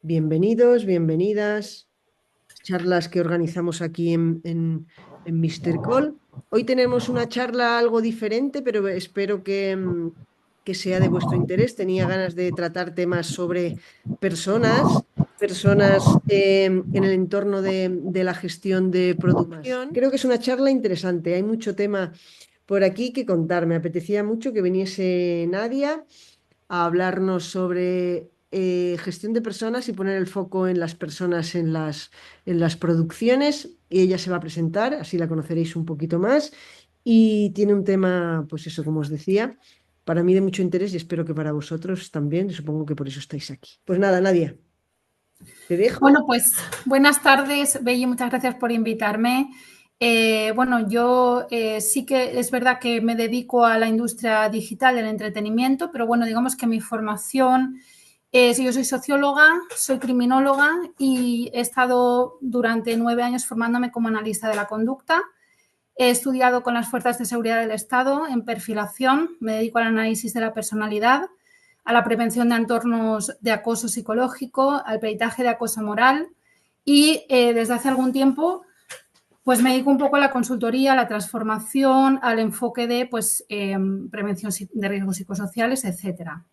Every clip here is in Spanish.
Bienvenidos, bienvenidas. Charlas que organizamos aquí en Mr. Call. Hoy tenemos una charla algo diferente, pero espero que sea de vuestro interés. Tenía ganas de tratar temas sobre personas en el entorno de la gestión de producción. Creo que es una charla interesante. Hay mucho tema por aquí que contar. Me apetecía mucho que viniese Nadia a hablarnos sobre gestión de personas y poner el foco en las personas en las producciones. Y ella se va a presentar, así la conoceréis un poquito más. Y tiene un tema, pues eso, como os decía, para mí de mucho interés y espero que para vosotros también. Supongo que por eso estáis aquí. Pues nada, Nadia, te dejo. Bueno, pues buenas tardes, Belly, muchas gracias por invitarme. Bueno, yo sí que es verdad que me dedico a la industria digital del entretenimiento, pero bueno, digamos que mi formación es, yo soy socióloga, soy criminóloga y he estado durante 9 años formándome como analista de la conducta. He estudiado con las fuerzas de seguridad del Estado en perfilación, me dedico al análisis de la personalidad, a la prevención de entornos de acoso psicológico, al peritaje de acoso moral y desde hace algún tiempo pues me dedico un poco a la consultoría, a la transformación, al enfoque de pues, prevención de riesgos psicosociales, etcétera.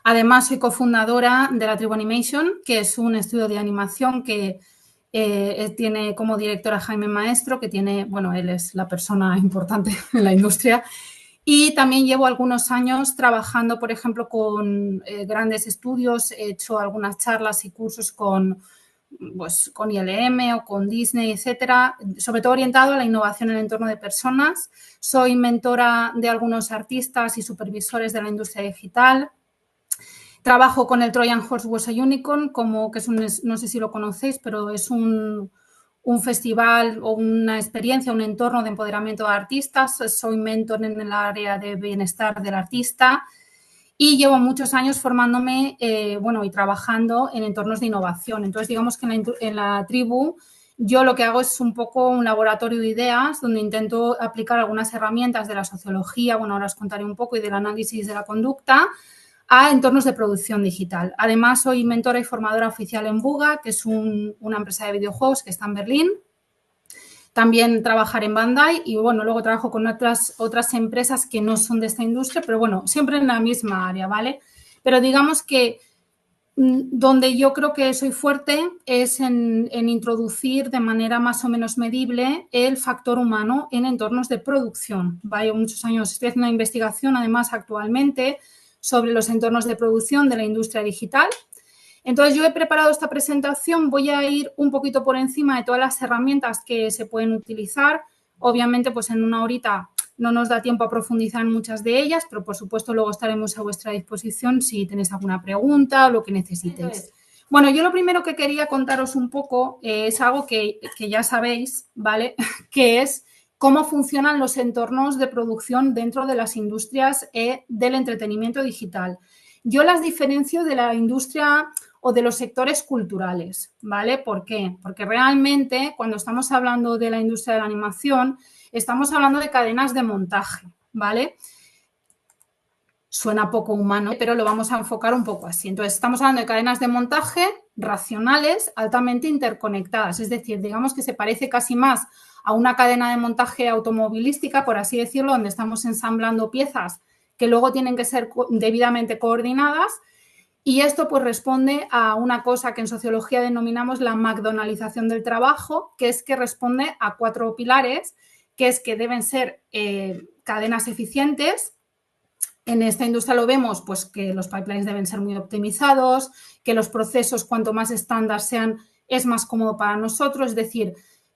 Además, soy cofundadora de la Tribu Animation, que es un estudio de animación que tiene como directora Jaime Maestro, que tiene, bueno, él es la persona importante en la industria. Y también llevo algunos años trabajando, por ejemplo, con grandes estudios. He hecho algunas charlas y cursos pues, con ILM o con Disney, etcétera, sobre todo orientado a la innovación en el entorno de personas. Soy mentora de algunos artistas y supervisores de la industria digital. Trabajo con el Trojan Horse Was a Unicorn, como que es no sé si lo conocéis, pero es un festival o una experiencia, un entorno de empoderamiento de artistas. Soy mentor en el área de bienestar del artista y llevo muchos años formándome bueno, y trabajando en entornos de innovación. Entonces, digamos que en la tribu yo lo que hago es un poco un laboratorio de ideas donde intento aplicar algunas herramientas de la sociología, bueno, ahora os contaré un poco, y del análisis de la conducta a entornos de producción digital. Además, soy mentora y formadora oficial en Buga, que es una empresa de videojuegos que está en Berlín. También trabajar en Bandai y, bueno, luego trabajo con otras empresas que no son de esta industria, pero, bueno, siempre en la misma área, ¿vale? Pero digamos que donde yo creo que soy fuerte es en introducir de manera más o menos medible el factor humano en entornos de producción. ¿Vale? Muchos años estoy haciendo una investigación, además, actualmente, sobre los entornos de producción de la industria digital. Entonces, yo he preparado esta presentación, voy a ir un poquito por encima de todas las herramientas que se pueden utilizar. Obviamente, pues en una horita no nos da tiempo a profundizar en muchas de ellas, pero por supuesto luego estaremos a vuestra disposición si tenéis alguna pregunta o lo que necesitéis. Bueno, yo lo primero que quería contaros un poco es algo que ya sabéis, ¿vale? Que es cómo funcionan los entornos de producción dentro de las industrias del entretenimiento digital. Yo las diferencio de la industria o de los sectores culturales, ¿vale? ¿Por qué? Porque realmente cuando estamos hablando de la industria de la animación, estamos hablando de cadenas de montaje, ¿vale? Suena poco humano, pero lo vamos a enfocar un poco así. Entonces, estamos hablando de cadenas de montaje racionales, altamente interconectadas, es decir, digamos que se parece casi más a una cadena de montaje automovilística, por así decirlo, donde estamos ensamblando piezas que luego tienen que ser debidamente coordinadas. Y esto pues responde a una cosa que en sociología denominamos la McDonaldización del trabajo, que es que responde a 4 pilares, que es que deben ser cadenas eficientes. En esta industria lo vemos, pues que los pipelines deben ser muy optimizados, que los procesos cuanto más estándar sean es más cómodo para nosotros, es decir,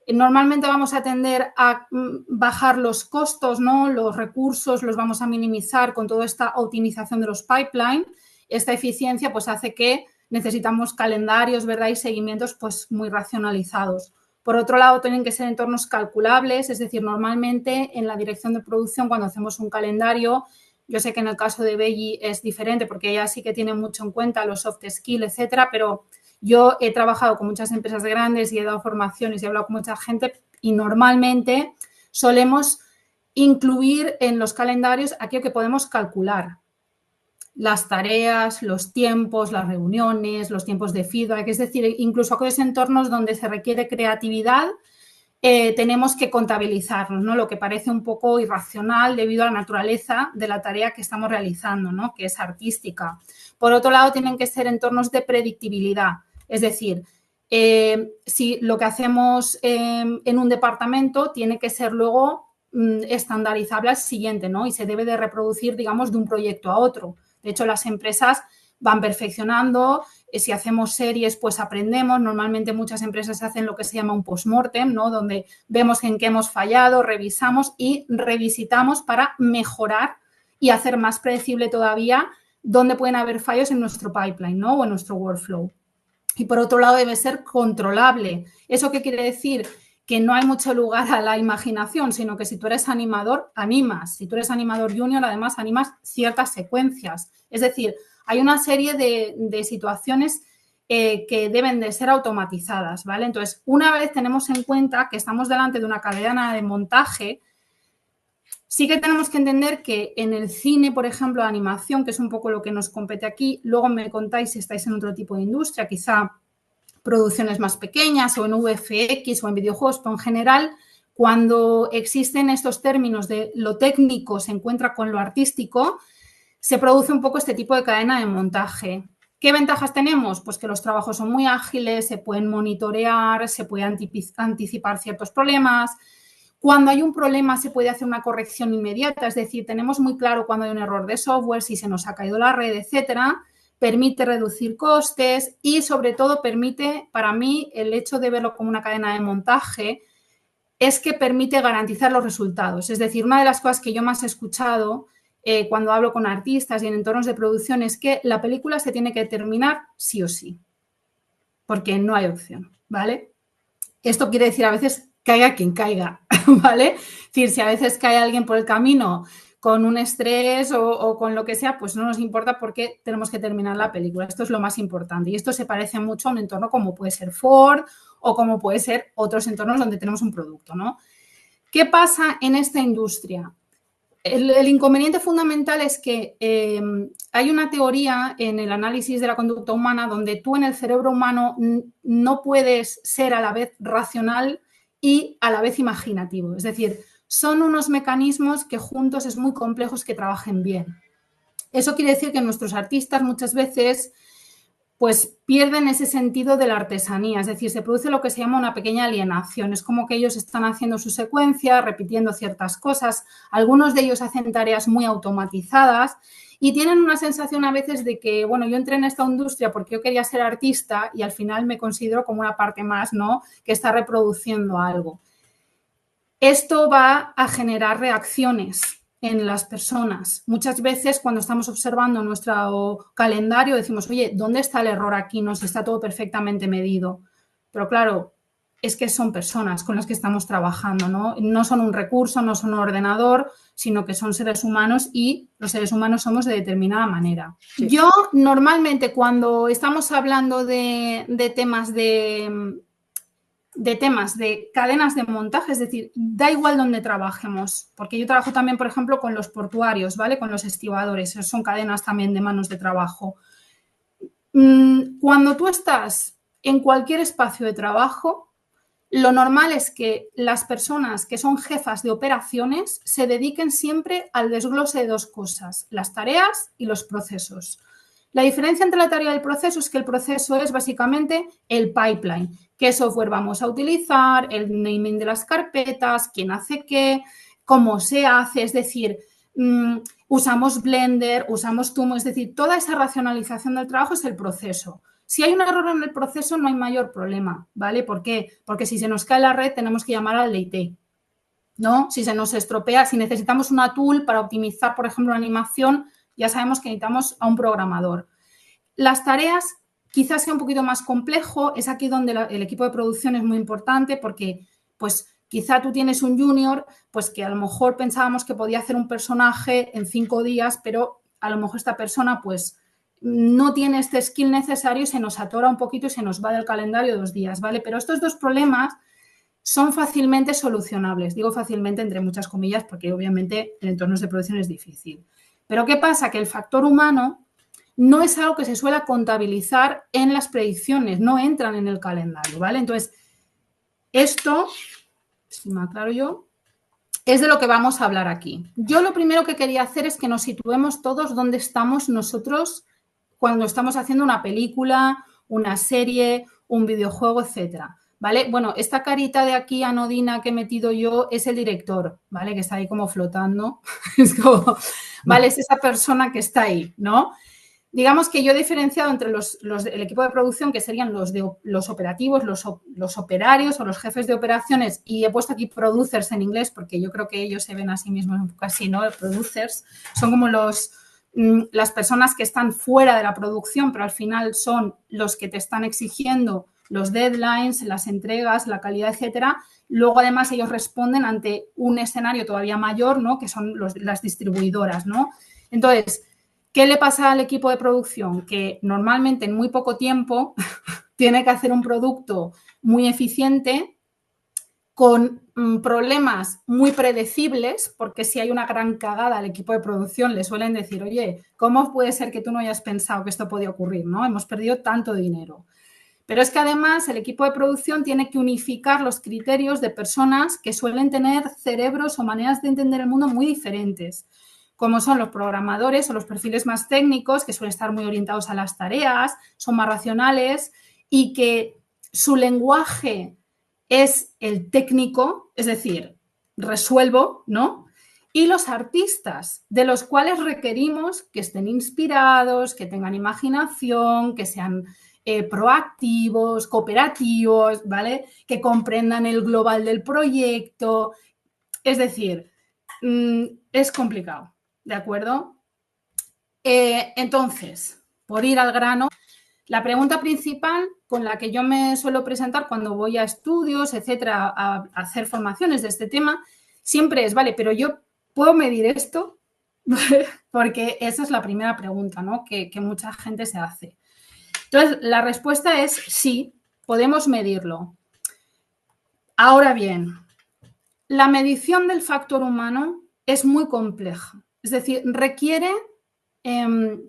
normalmente vamos a tender a bajar los costos, ¿no? Los recursos los vamos a minimizar con toda esta optimización de los pipelines. Esta eficiencia pues hace que necesitamos calendarios, ¿verdad? Y seguimientos pues muy racionalizados. Por otro lado, tienen que ser entornos calculables, es decir, normalmente en la dirección de producción cuando hacemos un calendario, yo sé que en el caso de Belly es diferente porque ella sí que tiene mucho en cuenta los soft skills, etcétera, pero yo he trabajado con muchas empresas grandes y he dado formaciones y he hablado con mucha gente y normalmente solemos incluir en los calendarios aquello que podemos calcular. las tareas, los tiempos, las reuniones, los tiempos de feedback, es decir, incluso aquellos entornos donde se requiere creatividad, tenemos que contabilizarlos, ¿no? Lo que parece un poco irracional debido a la naturaleza de la tarea que estamos realizando, ¿no? Que es artística. Por otro lado, tienen que ser entornos de predictibilidad, es decir, si lo que hacemos en un departamento tiene que ser luego estandarizable al siguiente, ¿no? Y se debe de reproducir, digamos, de un proyecto a otro. De hecho, las empresas van perfeccionando. Si hacemos series, pues aprendemos. Normalmente muchas empresas hacen lo que se llama un post-mortem, ¿no? Donde vemos en qué hemos fallado, revisamos y revisitamos para mejorar y hacer más predecible todavía dónde pueden haber fallos en nuestro pipeline, ¿no? O en nuestro workflow. Y por otro lado, debe ser controlable. ¿Eso qué quiere decir? Que no hay mucho lugar a la imaginación, sino que si tú eres animador, animas. Si tú eres animador junior, además animas ciertas secuencias. Es decir, hay una serie de situaciones que deben de ser automatizadas, ¿vale? Entonces, una vez tenemos en cuenta que estamos delante de una cadena de montaje, sí que tenemos que entender que en el cine, por ejemplo, animación, que es un poco lo que nos compete aquí, luego me contáis si estáis en otro tipo de industria, quizá producciones más pequeñas o en VFX o en videojuegos, pero en general, cuando existen estos términos de lo técnico se encuentra con lo artístico, se produce un poco este tipo de cadena de montaje. ¿Qué ventajas tenemos? Pues que los trabajos son muy ágiles, se pueden monitorear, se puede anticipar ciertos problemas. Cuando hay un problema se puede hacer una corrección inmediata, es decir, tenemos muy claro cuando hay un error de software, si se nos ha caído la red, etcétera. Permite reducir costes y, sobre todo, permite, para mí, el hecho de verlo como una cadena de montaje es que permite garantizar los resultados. Es decir, una de las cosas que yo más he escuchado cuando hablo con artistas y en entornos de producción es que la película se tiene que terminar sí o sí, porque no hay opción, ¿vale? Esto quiere decir a veces caiga quien caiga, ¿vale? Es decir, si a veces cae alguien por el camino con un estrés o con lo que sea, pues no nos importa porque tenemos que terminar la película. Esto es lo más importante. Y esto se parece mucho a un entorno como puede ser Ford o como puede ser otros entornos donde tenemos un producto, ¿no? ¿Qué pasa en esta industria? El inconveniente fundamental es que hay una teoría en el análisis de la conducta humana donde tú en el cerebro humano no puedes ser a la vez racional y a la vez imaginativo. Es decir, son unos mecanismos que juntos es muy complejo que trabajen bien. Eso quiere decir que nuestros artistas muchas veces pues pierden ese sentido de la artesanía, es decir, se produce lo que se llama una pequeña alienación, es como que ellos están haciendo su secuencia, repitiendo ciertas cosas, algunos de ellos hacen tareas muy automatizadas y tienen una sensación a veces de que, bueno, yo entré en esta industria porque yo quería ser artista y al final me considero como una parte más, ¿no?, que está reproduciendo algo. Esto va a generar reacciones en las personas. Muchas veces cuando estamos observando nuestro calendario decimos, oye, ¿dónde está el error aquí? No, si está todo perfectamente medido. Pero claro, es que son personas con las que estamos trabajando, ¿no? No son un recurso, no son un ordenador, sino que son seres humanos y los seres humanos somos de determinada manera. Sí. Yo normalmente cuando estamos hablando de temas de cadenas de montaje, es decir, da igual donde trabajemos, porque yo trabajo también, por ejemplo, con los portuarios, ¿vale? Con los estibadores, son cadenas también de manos de trabajo. Cuando tú estás en cualquier espacio de trabajo, lo normal es que las personas que son jefas de operaciones se dediquen siempre al desglose de dos cosas, las tareas y los procesos. La diferencia entre la tarea y el proceso es que el proceso es básicamente el pipeline. ¿Qué software vamos a utilizar? El naming de las carpetas, quién hace qué, cómo se hace, es decir, usamos Blender, usamos Tumo, es decir, toda esa racionalización del trabajo es el proceso. Si hay un error en el proceso no hay mayor problema, ¿vale? ¿Por qué? Porque si se nos cae la red tenemos que llamar al de IT, ¿no? Si se nos estropea, si necesitamos una tool para optimizar, por ejemplo, la animación, ya sabemos que necesitamos a un programador. Las tareas quizás sea un poquito más complejo, es aquí donde el equipo de producción es muy importante porque, pues, quizá tú tienes un junior, pues que a lo mejor pensábamos que podía hacer un personaje en 5 días, pero a lo mejor esta persona, pues, no tiene este skill necesario y se nos atora un poquito y se nos va del calendario 2 días, ¿vale? Pero estos dos problemas son fácilmente solucionables. Digo fácilmente entre muchas comillas porque obviamente en entornos de producción es difícil. Pero ¿qué pasa? Que el factor humano no es algo que se suele contabilizar en las predicciones, no entran en el calendario, ¿vale? Entonces, esto, si me aclaro yo, es de lo que vamos a hablar aquí. Yo lo primero que quería hacer es que nos situemos todos dónde estamos nosotros cuando estamos haciendo una película, una serie, un videojuego, etcétera, ¿vale? Bueno, esta carita de aquí anodina que he metido yo es el director, ¿vale? Que está ahí como flotando. Es como, ¿vale? Es esa persona que está ahí, ¿no? Digamos que yo he diferenciado entre el equipo de producción, que serían los operativos, los operarios o los jefes de operaciones, y he puesto aquí producers en inglés porque yo creo que ellos se ven a sí mismos un poco así, ¿no? Producers son como las personas que están fuera de la producción, pero al final son los que te están exigiendo los deadlines, las entregas, la calidad, etcétera. Luego, además, ellos responden ante un escenario todavía mayor, ¿no? Que son las distribuidoras, ¿no? Entonces, ¿qué le pasa al equipo de producción? Que normalmente en muy poco tiempo tiene que hacer un producto muy eficiente con problemas muy predecibles, porque si hay una gran cagada al equipo de producción le suelen decir, oye, ¿cómo puede ser que tú no hayas pensado que esto podía ocurrir? ¿No? Hemos perdido tanto dinero. Pero es que además el equipo de producción tiene que unificar los criterios de personas que suelen tener cerebros o maneras de entender el mundo muy diferentes, como son los programadores o los perfiles más técnicos, que suelen estar muy orientados a las tareas, son más racionales y que su lenguaje es el técnico, es decir, resuelvo, ¿no? Y los artistas, de los cuales requerimos que estén inspirados, que tengan imaginación, que sean proactivos, cooperativos, ¿vale? Que comprendan el global del proyecto. Es decir, es complicado, ¿de acuerdo? Entonces, por ir al grano, la pregunta principal con la que yo me suelo presentar cuando voy a estudios, etcétera, a hacer formaciones de este tema, siempre es, vale, pero yo ¿puedo medir esto? Porque esa es la primera pregunta, ¿no? que mucha gente se hace. Entonces, la respuesta es sí, podemos medirlo. Ahora bien, la medición del factor humano es muy compleja. Es decir, requiere,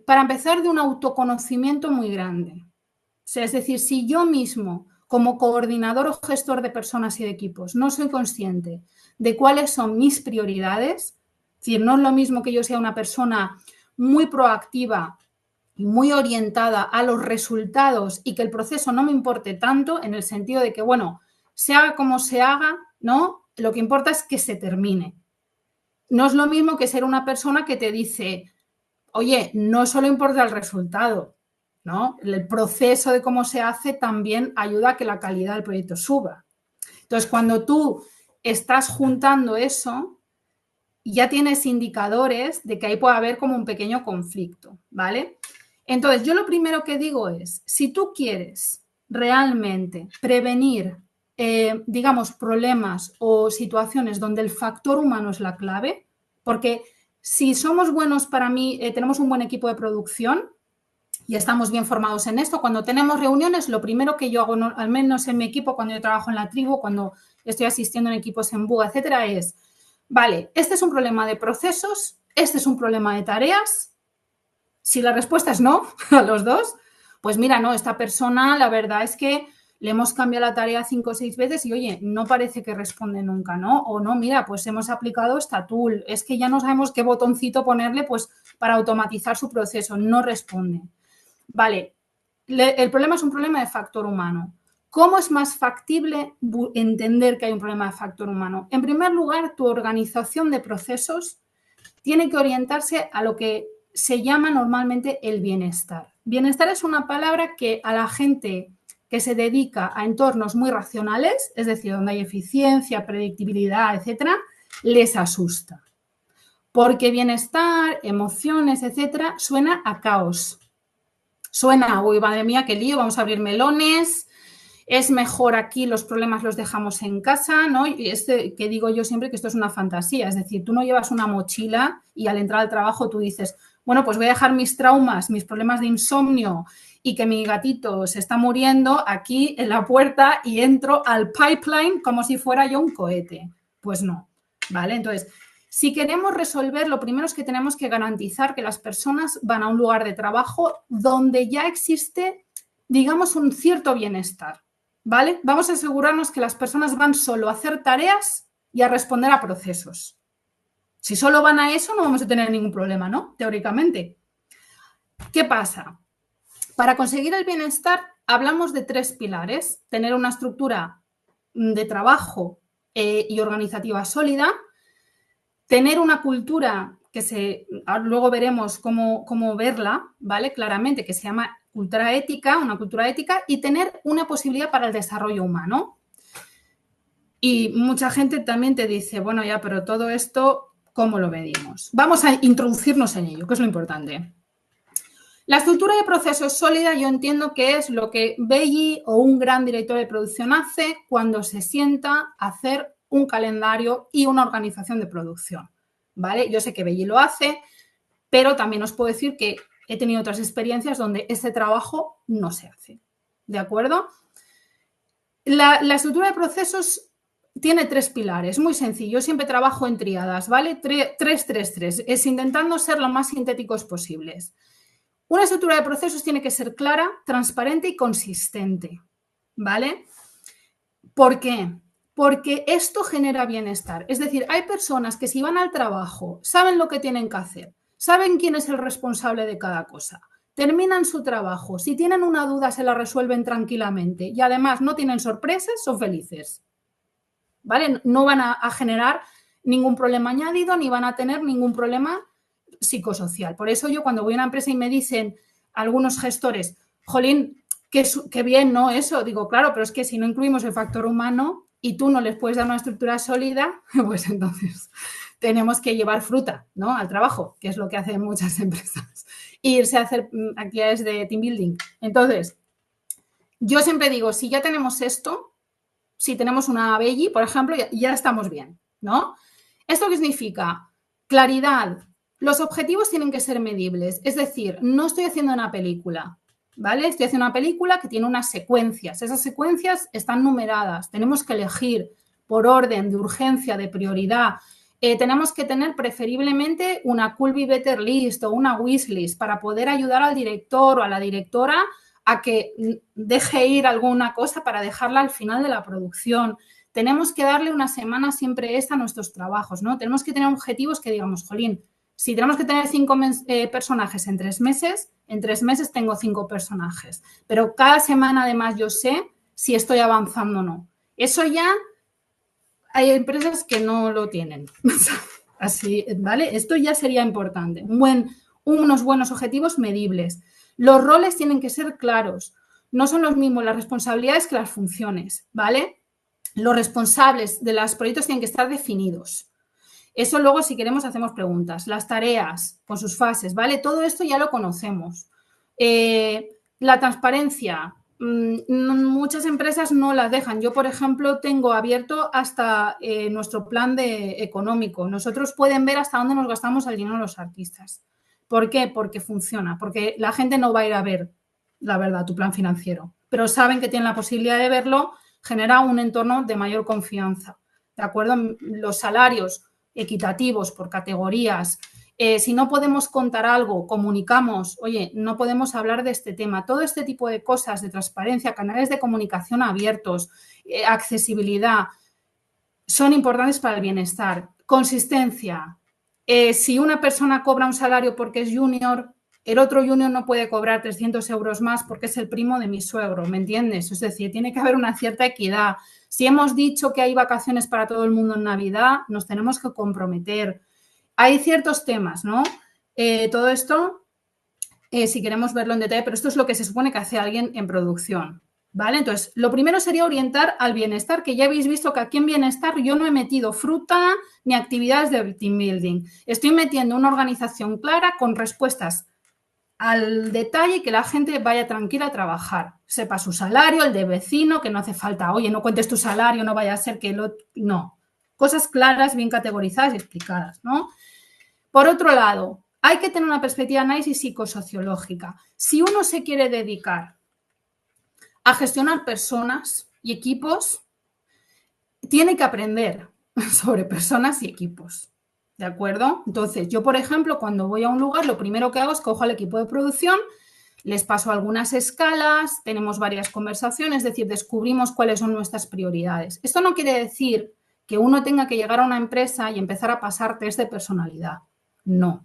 para empezar, de un autoconocimiento muy grande. O sea, es decir, si yo mismo, como coordinador o gestor de personas y de equipos, no soy consciente de cuáles son mis prioridades, es decir, no es lo mismo que yo sea una persona muy proactiva y muy orientada a los resultados y que el proceso no me importe tanto en el sentido de que, bueno, se haga como se haga, ¿no? Lo que importa es que se termine. No es lo mismo que ser una persona que te dice, oye, no solo importa el resultado, ¿no? El proceso de cómo se hace también ayuda a que la calidad del proyecto suba. Entonces, cuando tú estás juntando eso, ya tienes indicadores de que ahí puede haber como un pequeño conflicto, ¿vale? Entonces, yo lo primero que digo es, si tú quieres realmente prevenir, digamos, problemas o situaciones donde el factor humano es la clave, porque si somos buenos para mí, tenemos un buen equipo de producción y estamos bien formados en esto, cuando tenemos reuniones, lo primero que yo hago, al menos en mi equipo, cuando yo trabajo en la tribu, cuando estoy asistiendo en equipos en BUA, etcétera, es, vale, este es un problema de procesos, este es un problema de tareas. Si la respuesta es no a los dos, pues mira, no, esta persona la verdad es que le hemos cambiado la tarea 5 o 6 veces y, oye, no parece que responde nunca, ¿no? O no, mira, pues hemos aplicado esta tool, es que ya no sabemos qué botoncito ponerle pues para automatizar su proceso, no responde. Vale, el problema es un problema de factor humano. ¿Cómo es más factible entender que hay un problema de factor humano? En primer lugar, tu organización de procesos tiene que orientarse a lo que se llama normalmente el bienestar. Bienestar es una palabra que a la gente que se dedica a entornos muy racionales, es decir, donde hay eficiencia, predictibilidad, etcétera, les asusta. Porque bienestar, emociones, etcétera, suena a caos. Suena, uy, madre mía, qué lío, vamos a abrir melones, es mejor aquí, los problemas los dejamos en casa, ¿no? Y que digo yo siempre que esto es una fantasía, es decir, tú no llevas una mochila y al entrar al trabajo tú dices, bueno, pues voy a dejar mis traumas, mis problemas de insomnio y que mi gatito se está muriendo aquí en la puerta y entro al pipeline como si fuera yo un cohete. Pues no, ¿vale? Entonces, Si queremos resolver, lo primero es que tenemos que garantizar que las personas van a un lugar de trabajo donde ya existe, digamos, un cierto bienestar, ¿vale? Vamos a asegurarnos que las personas van solo a hacer tareas y a responder a procesos. Si solo van a eso, no vamos a tener ningún problema, ¿no? Teóricamente. ¿Qué pasa? Para conseguir el bienestar hablamos de 3 pilares. Tener una estructura de trabajo y organizativa sólida, tener una cultura que luego veremos cómo verla, ¿vale? Claramente, que se llama cultura ética, una cultura ética, y tener una posibilidad para el desarrollo humano. Y mucha gente también te dice, bueno, ya, pero todo esto, ¿cómo lo medimos? Vamos a introducirnos en ello, que es lo importante. La estructura de procesos sólida yo entiendo que es lo que Belli o un gran director de producción hace cuando se sienta a hacer un calendario y una organización de producción, ¿vale? Yo sé que Belli lo hace, pero también os puedo decir que he tenido otras experiencias donde ese trabajo no se hace, ¿de acuerdo? La estructura de procesos tiene 3 pilares, muy sencillo. Yo siempre trabajo en tríadas, ¿vale? 3-3-3, es intentando ser lo más sintéticos posibles. Una estructura de procesos tiene que ser clara, transparente y consistente, ¿vale? ¿Por qué? Porque esto genera bienestar. Es decir, hay personas que si van al trabajo, saben lo que tienen que hacer, saben quién es el responsable de cada cosa, terminan su trabajo, si tienen una duda se la resuelven tranquilamente y además no tienen sorpresas, son felices, ¿vale? No van a generar ningún problema añadido ni van a tener ningún problema psicosocial. Por eso yo cuando voy a una empresa y me dicen algunos gestores, jolín, qué bien, ¿no? Eso, digo, claro, pero es que si no incluimos el factor humano y tú no les puedes dar una estructura sólida, pues entonces tenemos que llevar fruta, ¿no? Al trabajo, que es lo que hacen muchas empresas, e irse a hacer actividades de team building. Entonces, yo siempre digo, si ya tenemos esto, si tenemos una Belli, por ejemplo, ya estamos bien, ¿no? ¿Esto qué significa? Claridad. Los objetivos tienen que ser medibles. Es decir, no estoy haciendo una película, ¿vale? Estoy haciendo una película que tiene unas secuencias. Esas secuencias están numeradas. Tenemos que elegir por orden de urgencia, de prioridad. Tenemos que tener preferiblemente una Cool Be Better List o una wishlist para poder ayudar al director o a la directora a que deje ir alguna cosa para dejarla al final de la producción. Tenemos que darle una semana siempre a nuestros trabajos, ¿no? Tenemos que tener objetivos que digamos, jolín, si tenemos que tener 5 personajes en 3 meses tengo 5 personajes. Pero cada semana además yo sé si estoy avanzando o no. Eso ya hay empresas que no lo tienen. Así, ¿vale? Esto ya sería importante. Unos buenos objetivos medibles. Los roles tienen que ser claros. No son los mismos las responsabilidades que las funciones, ¿vale? Los responsables de los proyectos tienen que estar definidos. Eso luego, si queremos, hacemos preguntas. Las tareas con sus fases, ¿vale? Todo esto ya lo conocemos. La transparencia. Muchas empresas no las dejan. Yo, por ejemplo, tengo abierto hasta nuestro plan económico. Nosotros pueden ver hasta dónde nos gastamos el dinero los artistas. ¿Por qué? Porque funciona. Porque la gente no va a ir a ver, la verdad, tu plan financiero. Pero saben que tienen la posibilidad de verlo, genera un entorno de mayor confianza. ¿De acuerdo? Los salarios equitativos por categorías. Si no podemos contar algo, comunicamos, oye, no podemos hablar de este tema. Todo este tipo de cosas de transparencia, canales de comunicación abiertos, accesibilidad, son importantes para el bienestar. Consistencia. Si una persona cobra un salario porque es junior, el otro junior no puede cobrar 300 euros más porque es el primo de mi suegro, ¿me entiendes? Es decir, tiene que haber una cierta equidad. Si hemos dicho que hay vacaciones para todo el mundo en Navidad, nos tenemos que comprometer. Hay ciertos temas, ¿no? Todo esto, si queremos verlo en detalle, pero esto es lo que se supone que hace alguien en producción, ¿vale? Entonces, lo primero sería orientar al bienestar, que ya habéis visto que aquí en bienestar yo no he metido fruta ni actividades de team building. Estoy metiendo una organización clara con respuestas al detalle y que la gente vaya tranquila a trabajar. Sepa su salario, el de vecino, que no hace falta, oye, no cuentes tu salario, no vaya a ser que lo... No. Cosas claras, bien categorizadas y explicadas, ¿no? Por otro lado, hay que tener una perspectiva de análisis psicosociológica. Si uno se quiere dedicar a gestionar personas y equipos, tiene que aprender sobre personas y equipos. ¿de acuerdo? Entonces, yo, por ejemplo, cuando voy a un lugar, lo primero que hago es cojo al equipo de producción, les paso algunas escalas, tenemos varias conversaciones, es decir, descubrimos cuáles son nuestras prioridades. Esto no quiere decir que uno tenga que llegar a una empresa y empezar a pasar test de personalidad. No.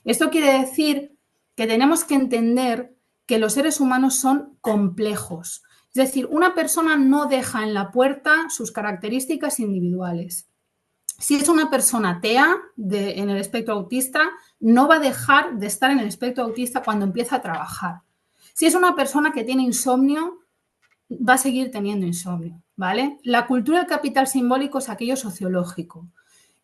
Esto quiere decir que tenemos que entender que los seres humanos son complejos. Es decir, una persona no deja en la puerta sus características individuales. Si es una persona TEA en el espectro autista, no va a dejar de estar en el espectro autista cuando empieza a trabajar. Si es una persona que tiene insomnio, va a seguir teniendo insomnio, ¿vale? La cultura del capital simbólico es aquello sociológico.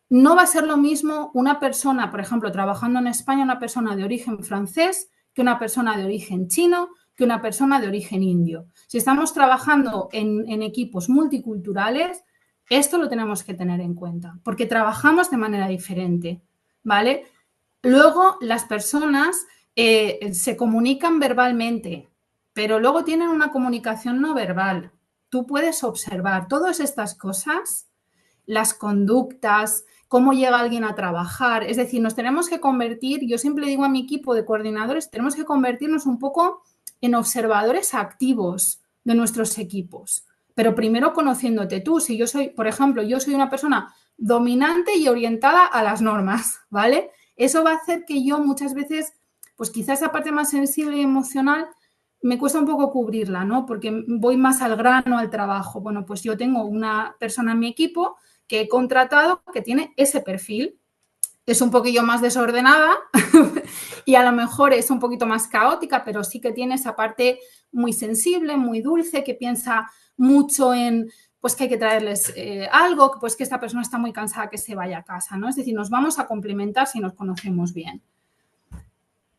No va a ser lo mismo una persona, por ejemplo, trabajando en España, una persona de origen francés, que una persona de origen chino, que una persona de origen indio. Si estamos trabajando en equipos multiculturales, esto lo tenemos que tener en cuenta, porque trabajamos de manera diferente, ¿vale? Luego, las personas se comunican verbalmente, pero luego tienen una comunicación no verbal. Tú puedes observar todas estas cosas, las conductas, cómo llega alguien a trabajar. Es decir, nos tenemos que convertir, yo siempre digo a mi equipo de coordinadores, tenemos que convertirnos un poco en observadores activos de nuestros equipos. Pero primero conociéndote tú. Si yo soy, por ejemplo, yo soy una persona dominante y orientada a las normas, ¿vale? Eso va a hacer que yo muchas veces, pues quizás esa parte más sensible y emocional me cuesta un poco cubrirla, ¿no? Porque voy más al grano, al trabajo. Bueno, pues yo tengo una persona en mi equipo que he contratado que tiene ese perfil. Es un poquillo más desordenada y a lo mejor es un poquito más caótica, pero sí que tiene esa parte muy sensible, muy dulce, que piensa mucho en, pues que hay que traerles algo, pues que esta persona está muy cansada, que se vaya a casa, ¿no? Es decir, nos vamos a complementar si nos conocemos bien.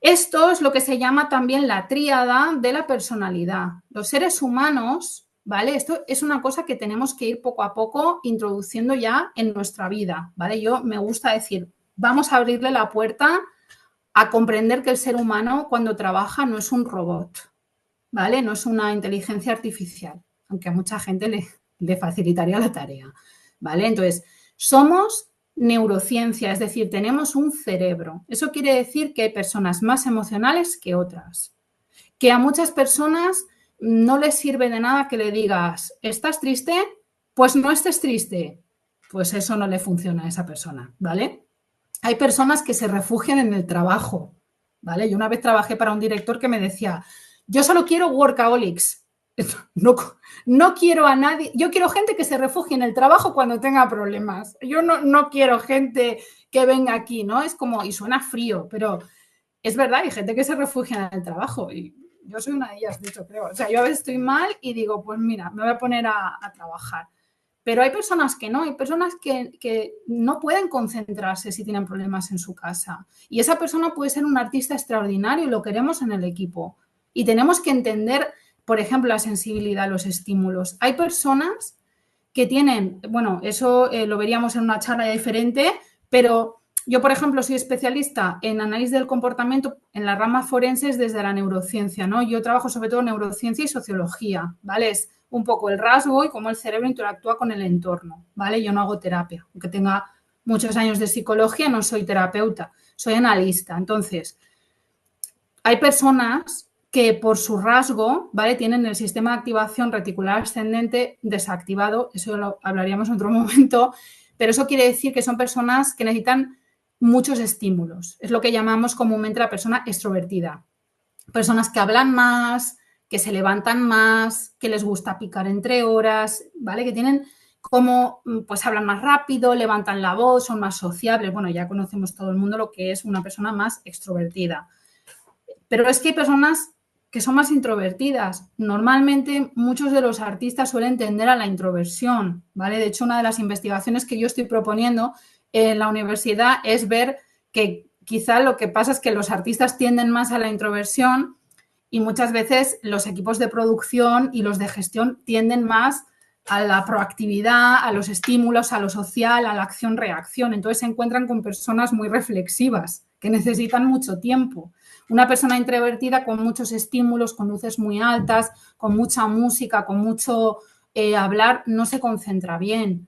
Esto es lo que se llama también la tríada de la personalidad. Los seres humanos, ¿vale? Esto es una cosa que tenemos que ir poco a poco introduciendo ya en nuestra vida, ¿vale? Yo me gusta decir, vamos a abrirle la puerta a comprender que el ser humano cuando trabaja no es un robot, ¿vale? No es una inteligencia artificial, aunque a mucha gente le facilitaría la tarea, ¿vale? Entonces, somos neurociencia, es decir, tenemos un cerebro. Eso quiere decir que hay personas más emocionales que otras, que a muchas personas no les sirve de nada que le digas, ¿estás triste? Pues no estés triste. Pues eso no le funciona a esa persona, ¿vale? Hay personas que se refugian en el trabajo, ¿vale? Yo una vez trabajé para un director que me decía, yo solo quiero workaholics. No quiero a nadie, yo quiero gente que se refugie en el trabajo cuando tenga problemas. Yo no quiero gente que venga aquí, ¿no? Es como, y suena frío, pero es verdad, hay gente que se refugia en el trabajo y yo soy una de ellas, de hecho, creo. O sea, yo a veces estoy mal y digo, pues mira, me voy a poner a trabajar. Pero hay personas que no, hay personas que no pueden concentrarse si tienen problemas en su casa. Y esa persona puede ser un artista extraordinario y lo queremos en el equipo. Y tenemos que entender, por ejemplo, la sensibilidad a los estímulos. Hay personas que tienen, bueno, eso lo veríamos en una charla diferente, pero yo, por ejemplo, soy especialista en análisis del comportamiento en las ramas forenses desde la neurociencia, ¿no? Yo trabajo sobre todo en neurociencia y sociología, ¿vale? Es un poco el rasgo y cómo el cerebro interactúa con el entorno, ¿vale? Yo no hago terapia, aunque tenga muchos años de psicología, no soy terapeuta, soy analista. Entonces, hay personas que por su rasgo, ¿vale? Tienen el sistema de activación reticular ascendente desactivado, eso lo hablaríamos en otro momento, pero eso quiere decir que son personas que necesitan muchos estímulos. Es lo que llamamos comúnmente la persona extrovertida. Personas que hablan más, que se levantan más, que les gusta picar entre horas, ¿vale? Que tienen como, pues hablan más rápido, levantan la voz, son más sociables. Bueno, ya conocemos todo el mundo lo que es una persona más extrovertida. Pero es que hay personas que son más introvertidas. Normalmente muchos de los artistas suelen tender a la introversión, ¿vale? De hecho, una de las investigaciones que yo estoy proponiendo en la universidad es ver que quizá lo que pasa es que los artistas tienden más a la introversión y muchas veces los equipos de producción y los de gestión tienden más a la proactividad, a los estímulos, a lo social, a la acción-reacción. Entonces se encuentran con personas muy reflexivas que necesitan mucho tiempo. Una persona introvertida con muchos estímulos, con luces muy altas, con mucha música, con mucho hablar, no se concentra bien.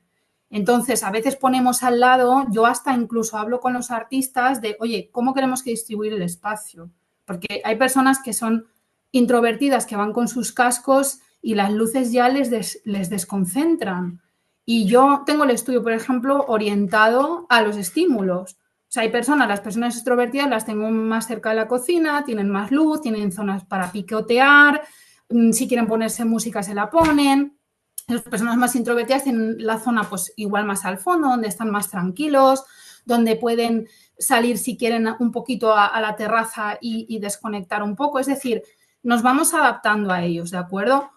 Entonces, a veces ponemos al lado, yo hasta incluso hablo con los artistas de, oye, ¿cómo queremos que distribuir el espacio? Porque hay personas que son introvertidas, que van con sus cascos y las luces ya les desconcentran. Y yo tengo el estudio, por ejemplo, orientado a los estímulos. O sea, hay personas, las personas extrovertidas las tengo más cerca de la cocina, tienen más luz, tienen zonas para picotear, si quieren ponerse música se la ponen. Las personas más introvertidas tienen la zona pues igual más al fondo, donde están más tranquilos, donde pueden salir si quieren un poquito a la terraza y desconectar un poco. Es decir, nos vamos adaptando a ellos, ¿de acuerdo?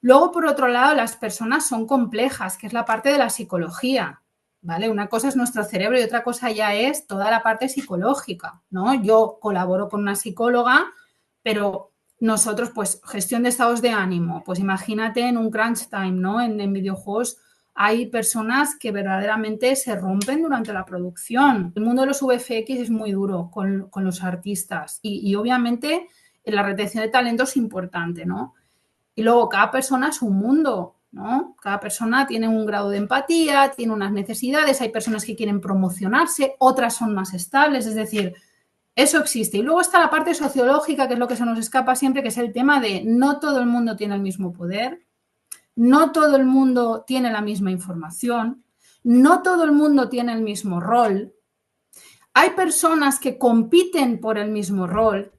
Luego, por otro lado, las personas son complejas, que es la parte de la psicología, ¿vale? Una cosa es nuestro cerebro y otra cosa ya es toda la parte psicológica, ¿no? Yo colaboro con una psicóloga, pero nosotros, pues, gestión de estados de ánimo, pues imagínate en un crunch time, ¿no? En videojuegos hay personas que verdaderamente se rompen durante la producción. El mundo de los VFX es muy duro con los artistas y obviamente la retención de talento es importante, ¿no? Y luego cada persona es un mundo, ¿no? Cada persona tiene un grado de empatía, tiene unas necesidades, hay personas que quieren promocionarse, otras son más estables, es decir, eso existe. Y luego está la parte sociológica, que es lo que se nos escapa siempre, que es el tema de no todo el mundo tiene el mismo poder, no todo el mundo tiene la misma información, no todo el mundo tiene el mismo rol. Hay personas que compiten por el mismo rol,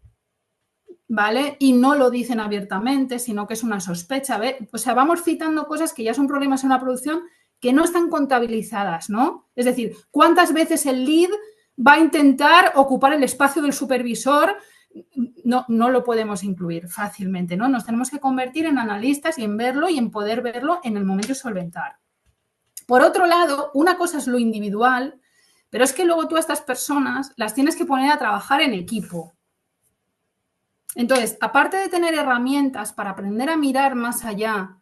¿vale? Y no lo dicen abiertamente, sino que es una sospecha. O sea, vamos citando cosas que ya son problemas en la producción que no están contabilizadas, ¿no? Es decir, ¿cuántas veces el lead va a intentar ocupar el espacio del supervisor? No lo podemos incluir fácilmente, ¿no? Nos tenemos que convertir en analistas y en verlo y en poder verlo en el momento de solventar. Por otro lado, una cosa es lo individual, pero es que luego tú a estas personas las tienes que poner a trabajar en equipo. Entonces, aparte de tener herramientas para aprender a mirar más allá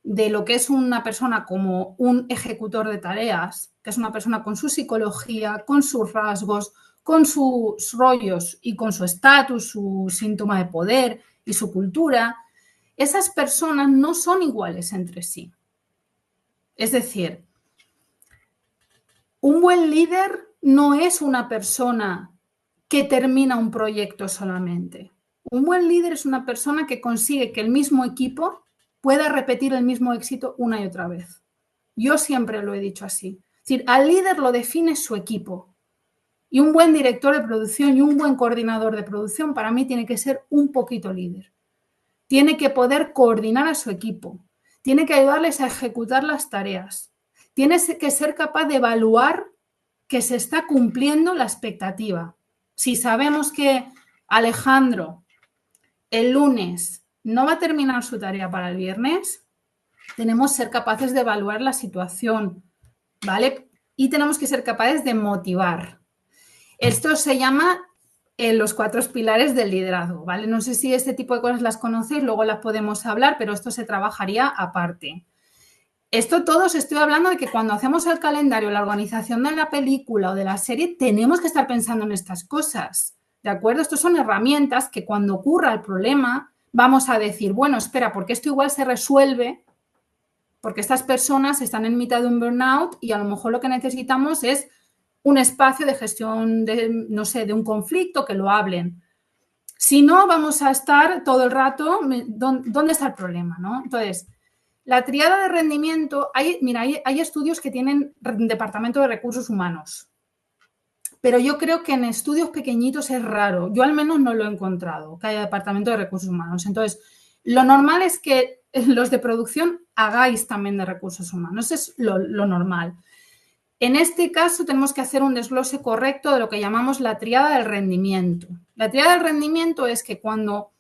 de lo que es una persona como un ejecutor de tareas, que es una persona con su psicología, con sus rasgos, con sus rollos y con su estatus, su síntoma de poder y su cultura, esas personas no son iguales entre sí. Es decir, un buen líder no es una persona que termina un proyecto solamente. Un buen líder es una persona que consigue que el mismo equipo pueda repetir el mismo éxito una y otra vez. Yo siempre lo he dicho así. Es decir, al líder lo define su equipo. Y un buen director de producción y un buen coordinador de producción para mí tiene que ser un poquito líder. Tiene que poder coordinar a su equipo. Tiene que ayudarles a ejecutar las tareas. Tiene que ser capaz de evaluar que se está cumpliendo la expectativa. Si sabemos que Alejandro el lunes no va a terminar su tarea para el viernes, tenemos que ser capaces de evaluar la situación, ¿vale? Y tenemos que ser capaces de motivar. Esto se llama los 4 pilares del liderazgo, ¿vale? No sé si este tipo de cosas las conocéis, luego las podemos hablar, pero esto se trabajaría aparte. Esto todos estoy hablando de que cuando hacemos el calendario, la organización de la película o de la serie, tenemos que estar pensando en estas cosas, ¿de acuerdo? Estas son herramientas que cuando ocurra el problema vamos a decir, bueno, espera, porque esto igual se resuelve porque estas personas están en mitad de un burnout y a lo mejor lo que necesitamos es un espacio de gestión de, no sé, de un conflicto, que lo hablen. Si no, vamos a estar todo el rato, ¿dónde está el problema, no? Entonces, la tríada de rendimiento, hay estudios que tienen departamento de recursos humanos, pero yo creo que en estudios pequeñitos es raro. Yo al menos no lo he encontrado, que haya departamento de recursos humanos. Entonces, lo normal es que los de producción hagáis también de recursos humanos. Es lo normal. En este caso tenemos que hacer un desglose correcto de lo que llamamos la tríada del rendimiento. La tríada del rendimiento es que cuando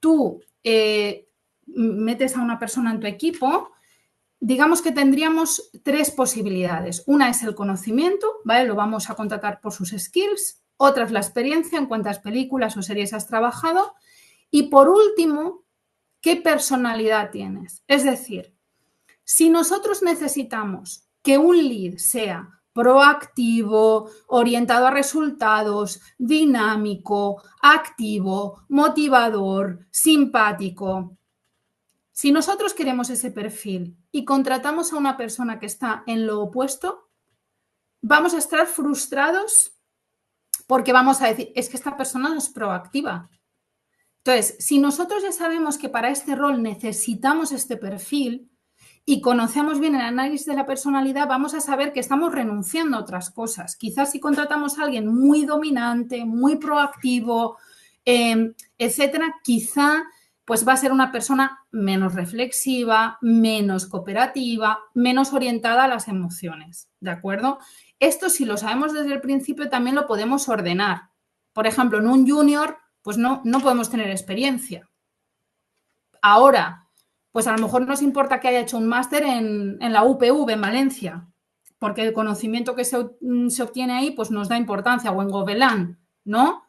tú metes a una persona en tu equipo, digamos que tendríamos 3 posibilidades. Una es el conocimiento, ¿vale? Lo vamos a contratar por sus skills. Otra es la experiencia, en cuántas películas o series has trabajado. Y por último, ¿qué personalidad tienes? Es decir, si nosotros necesitamos que un lead sea proactivo, orientado a resultados, dinámico, activo, motivador, simpático, Si nosotros queremos ese perfil y contratamos a una persona que está en lo opuesto, vamos a estar frustrados porque vamos a decir, es que esta persona no es proactiva. Entonces, si nosotros ya sabemos que para este rol necesitamos este perfil y conocemos bien el análisis de la personalidad, vamos a saber que estamos renunciando a otras cosas. Quizás si contratamos a alguien muy dominante, muy proactivo, etcétera, quizá pues va a ser una persona menos reflexiva, menos cooperativa, menos orientada a las emociones, ¿de acuerdo? Esto, si lo sabemos desde el principio, también lo podemos ordenar. Por ejemplo, en un junior, pues no podemos tener experiencia. Ahora, pues a lo mejor nos importa que haya hecho un máster en la UPV, en Valencia, porque el conocimiento que se obtiene ahí pues nos da importancia, o en Gobelán, ¿no?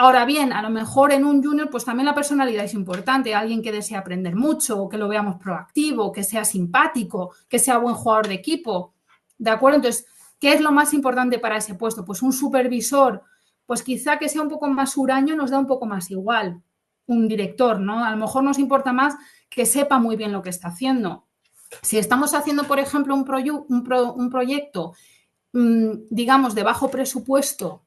Ahora bien, a lo mejor en un junior pues también la personalidad es importante, alguien que desee aprender mucho, que lo veamos proactivo, que sea simpático, que sea buen jugador de equipo, ¿de acuerdo? Entonces, ¿qué es lo más importante para ese puesto? Pues un supervisor, pues quizá que sea un poco más huraño nos da un poco más igual, un director, ¿no? A lo mejor nos importa más que sepa muy bien lo que está haciendo. Si estamos haciendo, por ejemplo, un proyecto, digamos, de bajo presupuesto,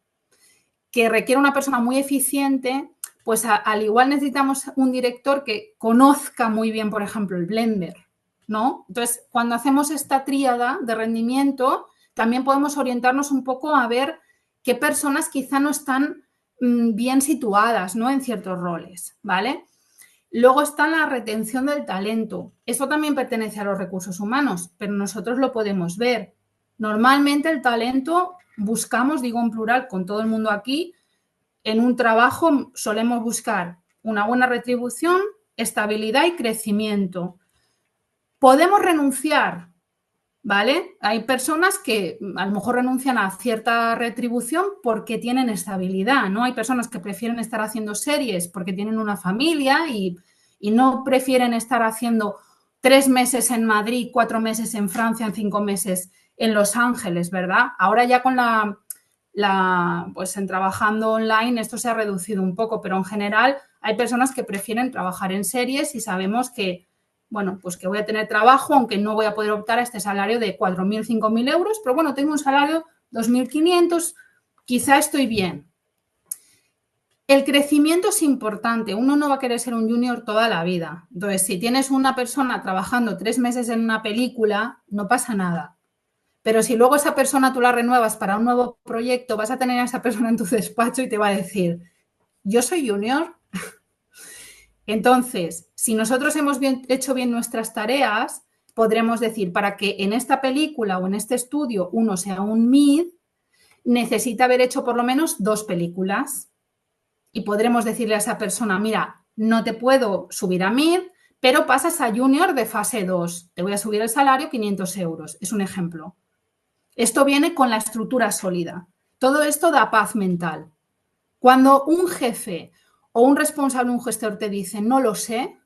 que requiere una persona muy eficiente, pues al igual necesitamos un director que conozca muy bien, por ejemplo, el Blender, ¿no? Entonces, cuando hacemos esta tríada de rendimiento, también podemos orientarnos un poco a ver qué personas quizá no están bien situadas, ¿no? En ciertos roles, ¿vale? Luego está la retención del talento. Eso también pertenece a los recursos humanos, pero nosotros lo podemos ver. Normalmente el talento buscamos, digo en plural, con todo el mundo aquí, en un trabajo solemos buscar una buena retribución, estabilidad y crecimiento. Podemos renunciar, ¿vale? Hay personas que a lo mejor renuncian a cierta retribución porque tienen estabilidad, ¿no? Hay personas que prefieren estar haciendo series porque tienen una familia y no prefieren estar haciendo 3 meses en Madrid, 4 meses en Francia, en 5 meses en Los Ángeles, ¿verdad? Ahora ya con pues en trabajando online esto se ha reducido un poco, pero en general hay personas que prefieren trabajar en series y sabemos que, bueno, pues que voy a tener trabajo, aunque no voy a poder optar a este salario de 4.000, 5.000 euros, pero bueno, tengo un salario 2.500, quizá estoy bien. El crecimiento es importante, uno no va a querer ser un junior toda la vida. Entonces, si tienes una persona trabajando 3 meses en una película, no pasa nada. Pero si luego esa persona tú la renuevas para un nuevo proyecto, vas a tener a esa persona en tu despacho y te va a decir, yo soy junior. Entonces, si nosotros hemos hecho bien nuestras tareas, podremos decir, para que en esta película o en este estudio uno sea un mid, necesita haber hecho por lo menos 2 películas. Y podremos decirle a esa persona, mira, no te puedo subir a mid, pero pasas a junior de fase 2. Te voy a subir el salario 500 euros. Es un ejemplo. Esto viene con la estructura sólida. Todo esto da paz mental. Cuando un jefe o un responsable, un gestor te dice no lo sé,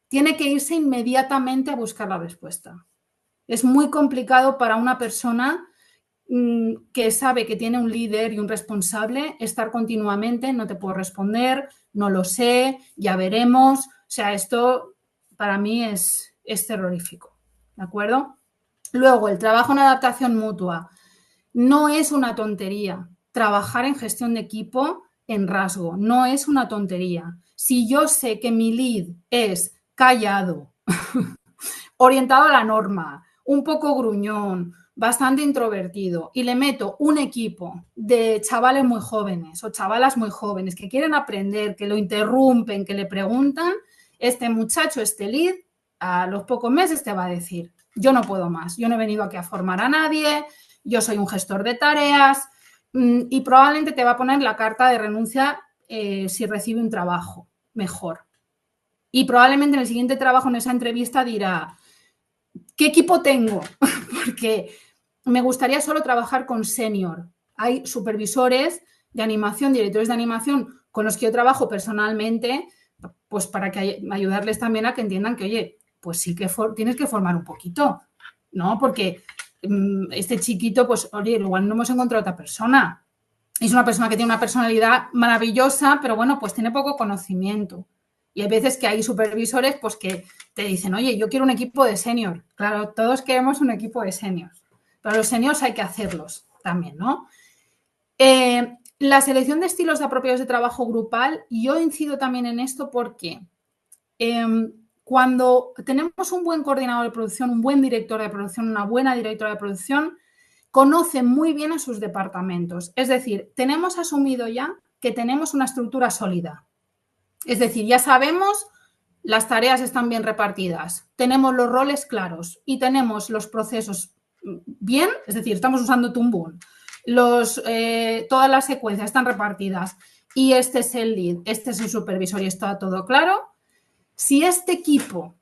tiene que irse inmediatamente a buscar la respuesta. Es muy complicado para una persona que sabe que tiene un líder y un responsable estar continuamente, no te puedo responder, no lo sé, ya veremos. O sea, esto para mí es terrorífico, ¿de acuerdo? Luego, el trabajo en adaptación mutua. No es una tontería. Trabajar en gestión de equipo en rasgo, no es una tontería. Si yo sé que mi lead es callado, orientado a la norma, un poco gruñón, bastante introvertido y le meto un equipo de chavales muy jóvenes o chavalas muy jóvenes que quieren aprender, que lo interrumpen, que le preguntan, este muchacho, este lead, a los pocos meses te va a decir, yo no puedo más, yo no he venido aquí a formar a nadie, yo soy un gestor de tareas y probablemente te va a poner la carta de renuncia si recibe un trabajo mejor. Y probablemente en el siguiente trabajo, en esa entrevista, dirá, ¿qué equipo tengo? Porque me gustaría solo trabajar con senior. Hay supervisores de animación, directores de animación con los que yo trabajo personalmente, pues para que ayudarles también a que entiendan que, oye, pues sí que tienes que formar un poquito, ¿no? Porque este chiquito, pues, oye, igual no hemos encontrado otra persona. Es una persona que tiene una personalidad maravillosa, pero bueno, pues tiene poco conocimiento. Y hay veces que hay supervisores pues que te dicen, oye, yo quiero un equipo de senior. Claro, todos queremos un equipo de senior, pero los seniors hay que hacerlos también, ¿no? La selección de estilos apropiados de trabajo grupal, yo incido también en esto porque cuando tenemos un buen coordinador de producción, un buen director de producción, una buena directora de producción, conoce muy bien a sus departamentos. Es decir, tenemos asumido ya que tenemos una estructura sólida. Es decir, ya sabemos, las tareas están bien repartidas, tenemos los roles claros y tenemos los procesos bien, es decir, estamos usando Tumbun, todas las secuencias están repartidas y este es el lead, este es el supervisor y está todo claro. Si este equipo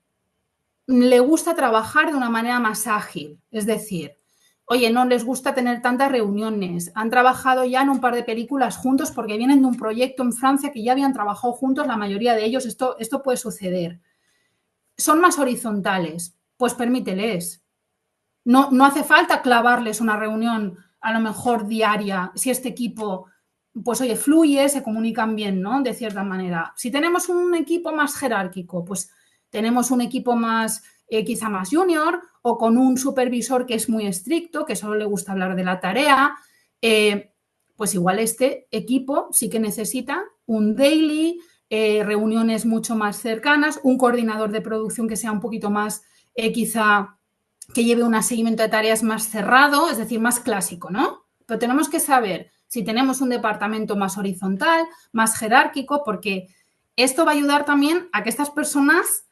le gusta trabajar de una manera más ágil, es decir, oye, no les gusta tener tantas reuniones, han trabajado ya en un par de películas juntos porque vienen de un proyecto en Francia que ya habían trabajado juntos, la mayoría de ellos, esto puede suceder. Son más horizontales, pues permíteles. No hace falta clavarles una reunión a lo mejor diaria, si este equipo, pues oye, fluye, se comunican bien, ¿no? De cierta manera. Si tenemos un equipo más jerárquico, pues tenemos un equipo más, quizá más junior, o con un supervisor que es muy estricto, que solo le gusta hablar de la tarea, pues igual este equipo sí que necesita un daily, reuniones mucho más cercanas, un coordinador de producción que sea un poquito más, quizá, que lleve un seguimiento de tareas más cerrado, es decir, más clásico, ¿no? Pero tenemos que saber si tenemos un departamento más horizontal, más jerárquico, porque esto va a ayudar también a que estas personas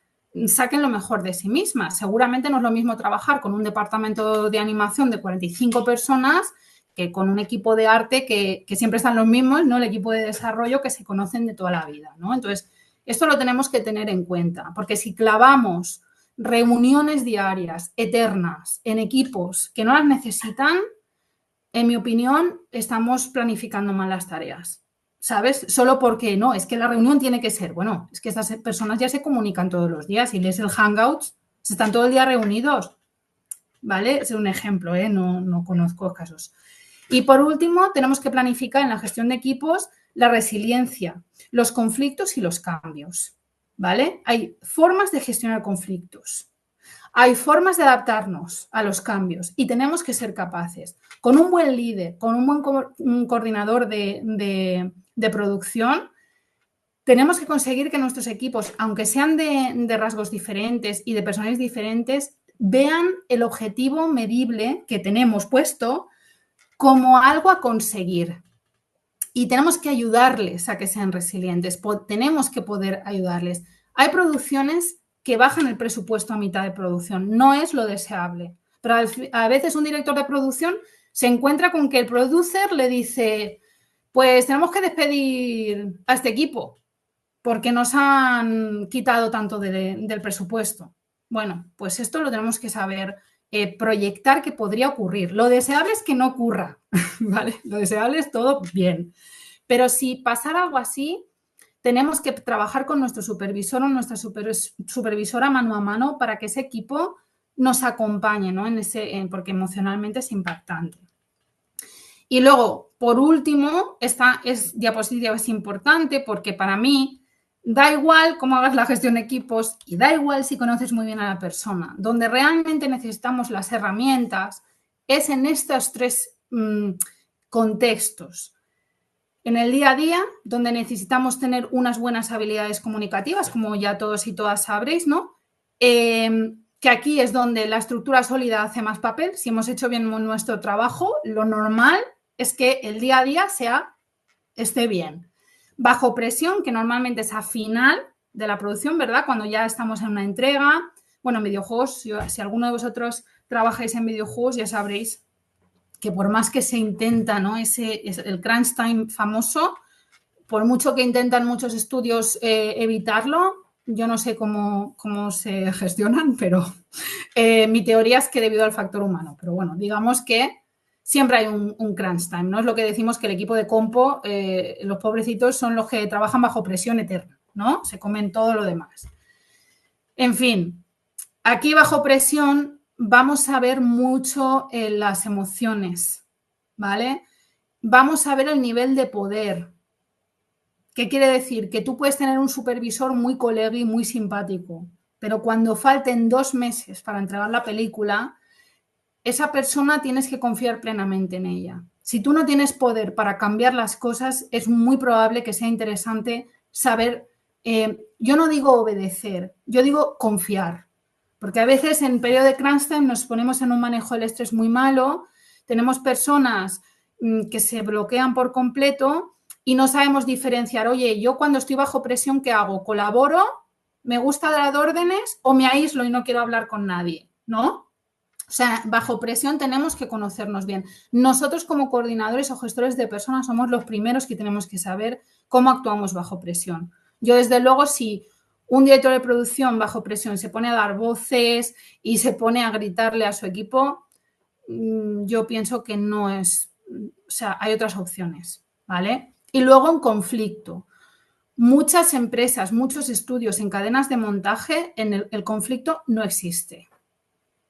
saquen lo mejor de sí mismas. Seguramente no es lo mismo trabajar con un departamento de animación de 45 personas que con un equipo de arte que siempre están los mismos, ¿no? El equipo de desarrollo que se conocen de toda la vida, ¿no? Entonces, esto lo tenemos que tener en cuenta, porque si clavamos reuniones diarias eternas en equipos que no las necesitan, en mi opinión, estamos planificando mal las tareas, ¿sabes? Solo porque no, es que la reunión tiene que ser, bueno, es que estas personas ya se comunican todos los días y lees el Hangouts, se están todo el día reunidos, ¿vale? Es un ejemplo, no conozco casos. Y por último, tenemos que planificar en la gestión de equipos la resiliencia, los conflictos y los cambios, ¿vale? Hay formas de gestionar conflictos. Hay formas de adaptarnos a los cambios y tenemos que ser capaces. Con un buen líder, con un buen coordinador de producción, tenemos que conseguir que nuestros equipos, aunque sean de rasgos diferentes y de personas diferentes, vean el objetivo medible que tenemos puesto como algo a conseguir. Y tenemos que ayudarles a que sean resilientes. Tenemos que poder ayudarles. Hay producciones que bajan el presupuesto a mitad de producción. No es lo deseable. Pero a veces un director de producción se encuentra con que el producer le dice, pues tenemos que despedir a este equipo porque nos han quitado tanto del presupuesto. Bueno, pues esto lo tenemos que saber proyectar que podría ocurrir. Lo deseable es que no ocurra, ¿vale? Lo deseable es todo bien. Pero si pasara algo así, tenemos que trabajar con nuestro supervisor o nuestra supervisora mano a mano para que ese equipo nos acompañe, ¿no? Porque emocionalmente es impactante. Y luego, por último, esta diapositiva es importante porque para mí da igual cómo hagas la gestión de equipos y da igual si conoces muy bien a la persona. Donde realmente necesitamos las herramientas es en estos tres contextos. En el día a día, donde necesitamos tener unas buenas habilidades comunicativas, como ya todos y todas sabréis, ¿no? Que aquí es donde la estructura sólida hace más papel. Si hemos hecho bien nuestro trabajo, lo normal es que el día a día esté bien. Bajo presión, que normalmente es a final de la producción, ¿verdad? Cuando ya estamos en una entrega. Bueno, en videojuegos, si alguno de vosotros trabajáis en videojuegos, ya sabréis que por más que se intenta, ¿no? El crunch time famoso, por mucho que intentan muchos estudios evitarlo, yo no sé cómo se gestionan, pero mi teoría es que debido al factor humano. Pero bueno, digamos que siempre hay un crunch time, ¿no? Es lo que decimos que el equipo de compo, los pobrecitos son los que trabajan bajo presión eterna, ¿no? Se comen todo lo demás. En fin, aquí bajo presión vamos a ver mucho las emociones, ¿vale? Vamos a ver el nivel de poder. ¿Qué quiere decir? Que tú puedes tener un supervisor muy colega y muy simpático, pero cuando falten 2 meses para entregar la película, esa persona tienes que confiar plenamente en ella. Si tú no tienes poder para cambiar las cosas, es muy probable que sea interesante saber, yo no digo obedecer, yo digo confiar. Porque a veces en periodo de crunch time nos ponemos en un manejo del estrés muy malo, tenemos personas que se bloquean por completo y no sabemos diferenciar, oye, yo cuando estoy bajo presión, ¿qué hago? ¿Colaboro? ¿Me gusta dar órdenes o me aíslo y no quiero hablar con nadie? ¿No? O sea, bajo presión tenemos que conocernos bien. Nosotros como coordinadores o gestores de personas somos los primeros que tenemos que saber cómo actuamos bajo presión. Yo, desde luego, si un director de producción bajo presión se pone a dar voces y se pone a gritarle a su equipo, yo pienso que no es... O sea, hay otras opciones, ¿vale? Y luego en conflicto. Muchas empresas, muchos estudios en cadenas de montaje, en el conflicto no existe.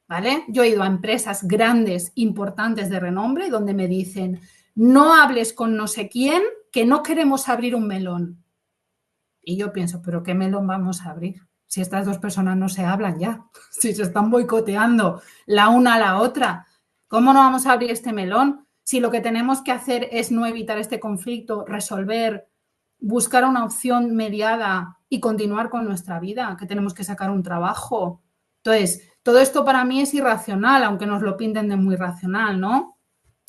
¿Vale? Yo he ido a empresas grandes, importantes de renombre, donde me dicen, no hables con no sé quién, que no queremos abrir un melón. Y yo pienso, ¿pero qué melón vamos a abrir? Si estas dos personas no se hablan ya, si se están boicoteando la una a la otra, ¿cómo no vamos a abrir este melón? Si lo que tenemos que hacer es no evitar este conflicto, resolver, buscar una opción mediada y continuar con nuestra vida, que tenemos que sacar un trabajo. Entonces, todo esto para mí es irracional, aunque nos lo pinten de muy racional, ¿no?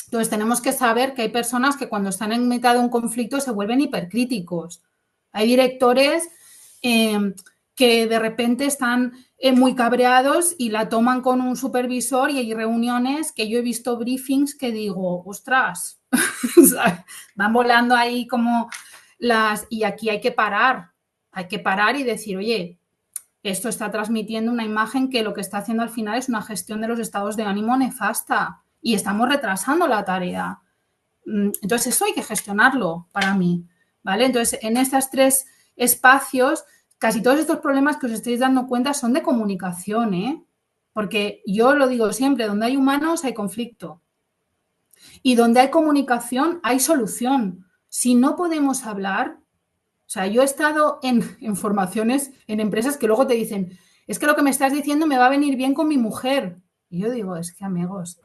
Entonces, tenemos que saber que hay personas que cuando están en mitad de un conflicto se vuelven hipercríticos. Hay directores que de repente están muy cabreados y la toman con un supervisor y hay reuniones que yo he visto briefings que digo, ostras, van volando ahí como las... Y aquí hay que parar y decir, oye, esto está transmitiendo una imagen que lo que está haciendo al final es una gestión de los estados de ánimo nefasta y estamos retrasando la tarea. Entonces, eso hay que gestionarlo para mí, ¿vale? Entonces, en estos 3 espacios, casi todos estos problemas que os estáis dando cuenta son de comunicación, ¿eh? Porque yo lo digo siempre, donde hay humanos hay conflicto y donde hay comunicación hay solución. Si no podemos hablar, o sea, yo he estado en formaciones, en empresas que luego te dicen, es que lo que me estás diciendo me va a venir bien con mi mujer. Y yo digo, es que amigos,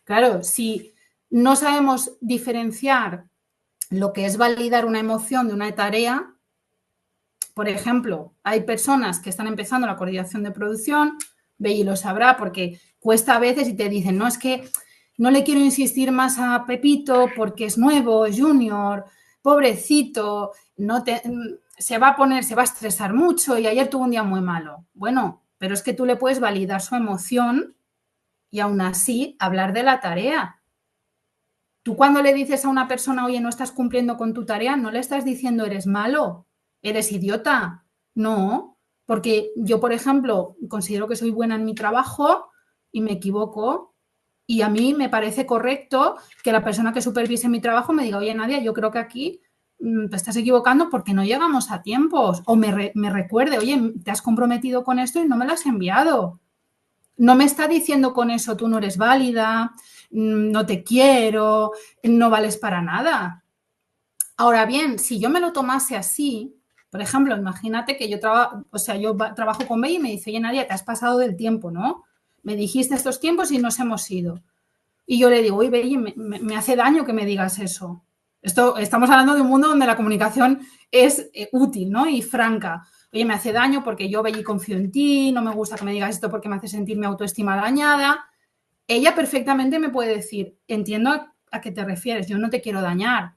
claro, si no sabemos diferenciar lo que es validar una emoción de una tarea, por ejemplo, hay personas que están empezando la coordinación de producción, Belli lo sabrá porque cuesta a veces y te dicen, no, es que no le quiero insistir más a Pepito porque es nuevo, es junior, pobrecito, se va a estresar mucho y ayer tuvo un día muy malo. Bueno, pero es que tú le puedes validar su emoción y aún así hablar de la tarea. Tú cuando le dices a una persona, oye, no estás cumpliendo con tu tarea, no le estás diciendo eres malo, eres idiota. No, porque yo, por ejemplo, considero que soy buena en mi trabajo y me equivoco. Y a mí me parece correcto que la persona que supervise mi trabajo me diga, oye, Nadia, yo creo que aquí te estás equivocando porque no llegamos a tiempos. O me recuerde, oye, te has comprometido con esto y no me lo has enviado. No me está diciendo con eso tú no eres válida, no te quiero, no vales para nada. Ahora bien, si yo me lo tomase así, por ejemplo, imagínate que yo trabajo con Bella y me dice, oye, Nadia, te has pasado del tiempo, ¿no? Me dijiste estos tiempos y nos hemos ido. Y yo le digo, oye, Bella, me hace daño que me digas eso. Estamos hablando de un mundo donde la comunicación es útil, ¿no? Y franca. Oye, me hace daño porque yo, Belli, confío en ti, no me gusta que me digas esto porque me hace sentir mi autoestima dañada. Ella perfectamente me puede decir, entiendo a qué te refieres, yo no te quiero dañar.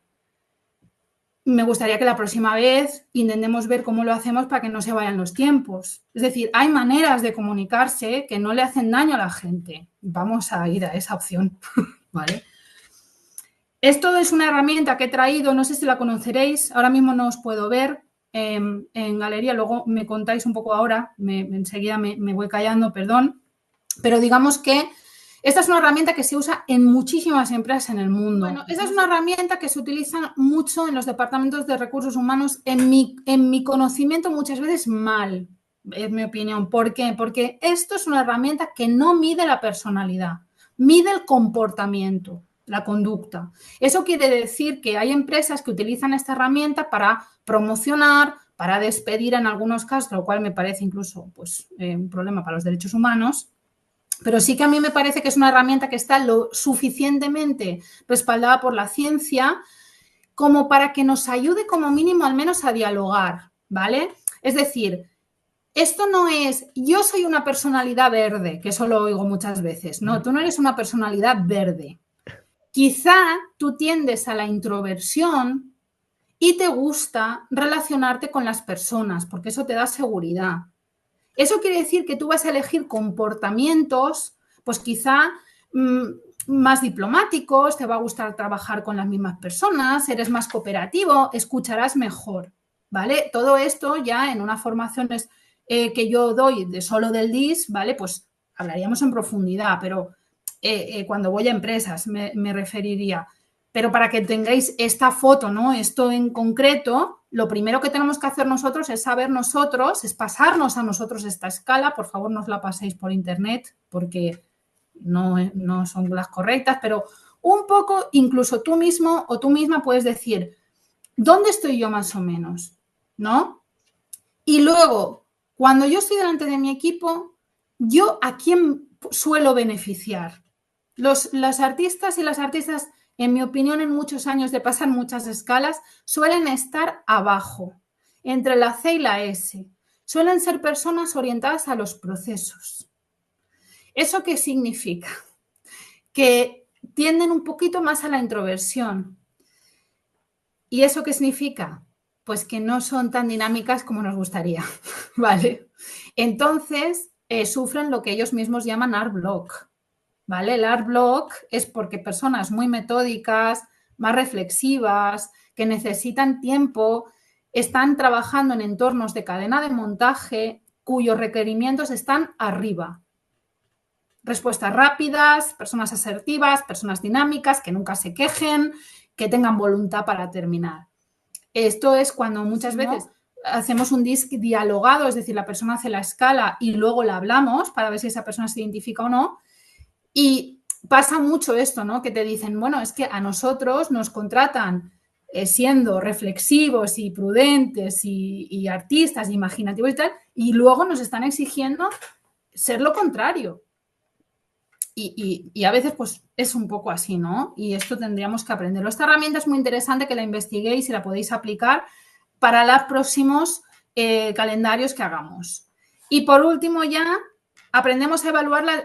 Me gustaría que la próxima vez intentemos ver cómo lo hacemos para que no se vayan los tiempos. Es decir, hay maneras de comunicarse que no le hacen daño a la gente. Vamos a ir a esa opción, ¿vale? Esto es una herramienta que he traído, no sé si la conoceréis, ahora mismo no os puedo ver en galería, luego me contáis un poco ahora, enseguida me voy callando, perdón, pero digamos que esta es una herramienta que se usa en muchísimas empresas en el mundo. Bueno, esta es una herramienta que se utiliza mucho en los departamentos de recursos humanos, en mi conocimiento muchas veces mal, es mi opinión. ¿Por qué? Porque esto es una herramienta que no mide la personalidad, mide el comportamiento. la conducta. Eso quiere decir que hay empresas que utilizan esta herramienta para promocionar, para despedir en algunos casos, lo cual me parece incluso pues, un problema para los derechos humanos, pero sí que a mí me parece que es una herramienta que está lo suficientemente respaldada por la ciencia como para que nos ayude como mínimo al menos a dialogar, ¿vale? Es decir, esto no es, yo soy una personalidad verde, que eso lo oigo muchas veces, no, tú no eres una personalidad verde. Quizá tú tiendes a la introversión y te gusta relacionarte con las personas, porque eso te da seguridad. Eso quiere decir que tú vas a elegir comportamientos, pues quizá más diplomáticos, te va a gustar trabajar con las mismas personas, eres más cooperativo, escucharás mejor, ¿vale? Todo esto ya en una formación que yo doy de solo del DIS, ¿vale? Pues hablaríamos en profundidad, pero cuando voy a empresas me referiría. Pero para que tengáis esta foto, ¿no? Esto en concreto, lo primero que tenemos que hacer nosotros es saber nosotros, es pasarnos a nosotros esta escala. Por favor, no os la paséis por internet porque no son las correctas, pero un poco, incluso tú mismo o tú misma puedes decir, ¿dónde estoy yo más o menos? ¿No? Y luego, cuando yo estoy delante de mi equipo, ¿yo a quién suelo beneficiar? Los artistas y las artistas, en mi opinión, en muchos años de pasar muchas escalas, suelen estar abajo, entre la C y la S. Suelen ser personas orientadas a los procesos. ¿Eso qué significa? Que tienden un poquito más a la introversión. ¿Y eso qué significa? Pues que no son tan dinámicas como nos gustaría, ¿vale? Entonces, sufren lo que ellos mismos llaman art block, ¿vale? El art block es porque personas muy metódicas, más reflexivas, que necesitan tiempo, están trabajando en entornos de cadena de montaje cuyos requerimientos están arriba. Respuestas rápidas, personas asertivas, personas dinámicas, que nunca se quejen, que tengan voluntad para terminar. Esto es cuando muchas veces hacemos un DISC dialogado, es decir, la persona hace la escala y luego la hablamos para ver si esa persona se identifica o no. Y pasa mucho esto, ¿no? Que te dicen, bueno, es que a nosotros nos contratan siendo reflexivos y prudentes y artistas, imaginativos y tal, y luego nos están exigiendo ser lo contrario. Y a veces pues es un poco así, ¿no? Y esto tendríamos que aprenderlo. Esta herramienta es muy interesante que la investiguéis y la podéis aplicar para los próximos calendarios que hagamos. Y por último ya aprendemos a evaluar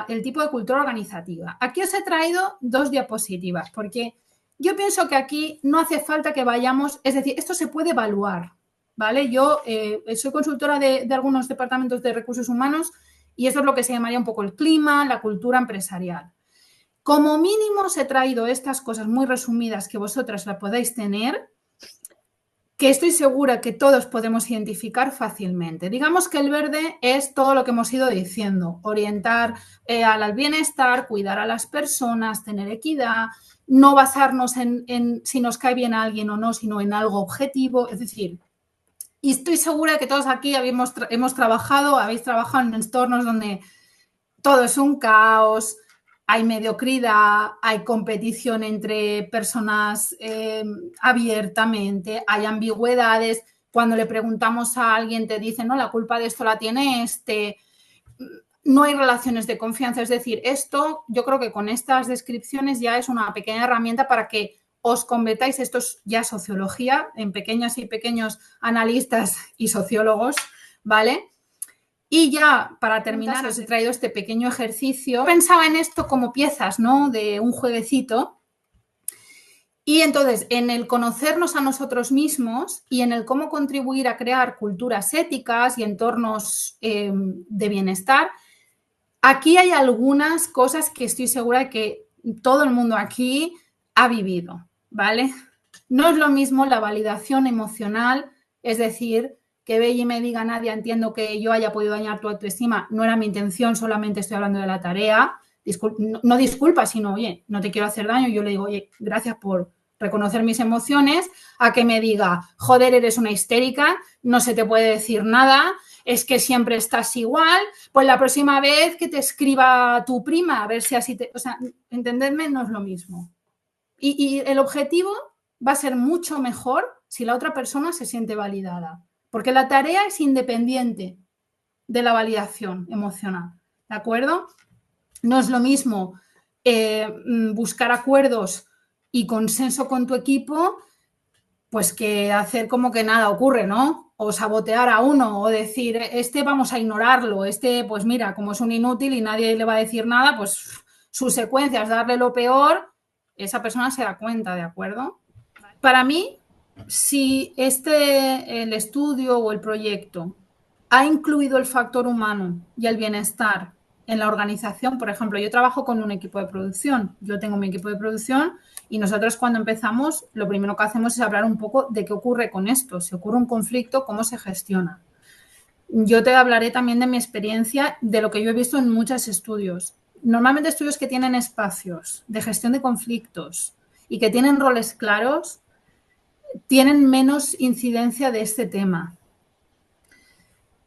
el tipo de cultura organizativa. Aquí os he traído 2 diapositivas porque yo pienso que aquí no hace falta que vayamos, es decir, esto se puede evaluar, ¿vale? Yo soy consultora de algunos departamentos de recursos humanos y eso es lo que se llamaría un poco el clima, la cultura empresarial. Como mínimo os he traído estas cosas muy resumidas que vosotras la podáis tener, que estoy segura que todos podemos identificar fácilmente. Digamos que el verde es todo lo que hemos ido diciendo, orientar al bienestar, cuidar a las personas, tener equidad, no basarnos en si nos cae bien a alguien o no, sino en algo objetivo, es decir, y estoy segura que todos aquí habéis trabajado en entornos donde todo es un caos, hay mediocridad, hay competición entre personas abiertamente, hay ambigüedades. Cuando le preguntamos a alguien te dicen, no, la culpa de esto la tiene este. No hay relaciones de confianza. Es decir, esto yo creo que con estas descripciones ya es una pequeña herramienta para que os convertáis, esto es ya sociología, en pequeñas y pequeños analistas y sociólogos, ¿vale? Y ya para terminar os he traído este pequeño ejercicio. Pensaba en esto como piezas, ¿no? De un jueguecito. Y entonces, en el conocernos a nosotros mismos y en el cómo contribuir a crear culturas éticas y entornos de bienestar, aquí hay algunas cosas que estoy segura de que todo el mundo aquí ha vivido, ¿vale? No es lo mismo la validación emocional, es decir, que Belli me diga, Nadia, entiendo que yo haya podido dañar tu autoestima, no era mi intención, solamente estoy hablando de la tarea, no disculpa, sino, oye, no te quiero hacer daño, yo le digo, oye, gracias por reconocer mis emociones, a que me diga, joder, eres una histérica, no se te puede decir nada, es que siempre estás igual, pues la próxima vez que te escriba tu prima, a ver si así te... O sea, entendedme, no es lo mismo. Y el objetivo va a ser mucho mejor si la otra persona se siente validada, porque la tarea es independiente de la validación emocional, ¿de acuerdo? No es lo mismo buscar acuerdos y consenso con tu equipo, pues que hacer como que nada ocurre, ¿no? O sabotear a uno, o decir, este vamos a ignorarlo, este, pues mira, como es un inútil y nadie le va a decir nada, pues su secuencia es darle lo peor, esa persona se da cuenta, ¿de acuerdo? Para mí, si el estudio o el proyecto ha incluido el factor humano y el bienestar en la organización, por ejemplo, yo trabajo con un equipo de producción, yo tengo mi equipo de producción y nosotros cuando empezamos lo primero que hacemos es hablar un poco de qué ocurre con esto, si ocurre un conflicto, cómo se gestiona. Yo te hablaré también de mi experiencia, de lo que yo he visto en muchos estudios. Normalmente estudios que tienen espacios de gestión de conflictos y que tienen roles claros, tienen menos incidencia de este tema.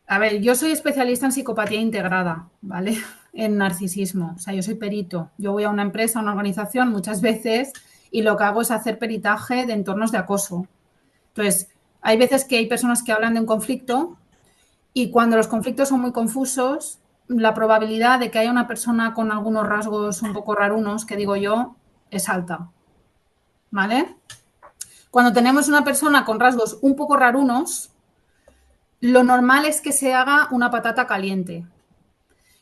A ver, yo soy especialista en psicopatía integrada, ¿vale? En narcisismo. O sea, yo soy perito. Yo voy a una empresa, a una organización muchas veces y lo que hago es hacer peritaje de entornos de acoso. Entonces, hay veces que hay personas que hablan de un conflicto y cuando los conflictos son muy confusos, la probabilidad de que haya una persona con algunos rasgos un poco rarunos, que digo yo, es alta, ¿vale? Cuando tenemos una persona con rasgos un poco rarunos, lo normal es que se haga una patata caliente.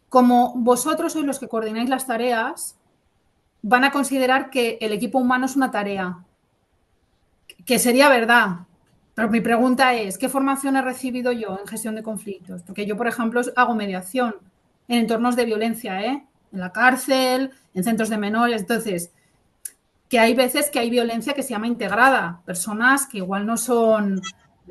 Como vosotros sois los que coordináis las tareas, van a considerar que el equipo humano es una tarea, que sería verdad. Pero mi pregunta es, ¿qué formación he recibido yo en gestión de conflictos? Porque yo, por ejemplo, hago mediación en entornos de violencia, en la cárcel, en centros de menores. Entonces, que hay veces que hay violencia que se llama integrada. Personas que igual no son,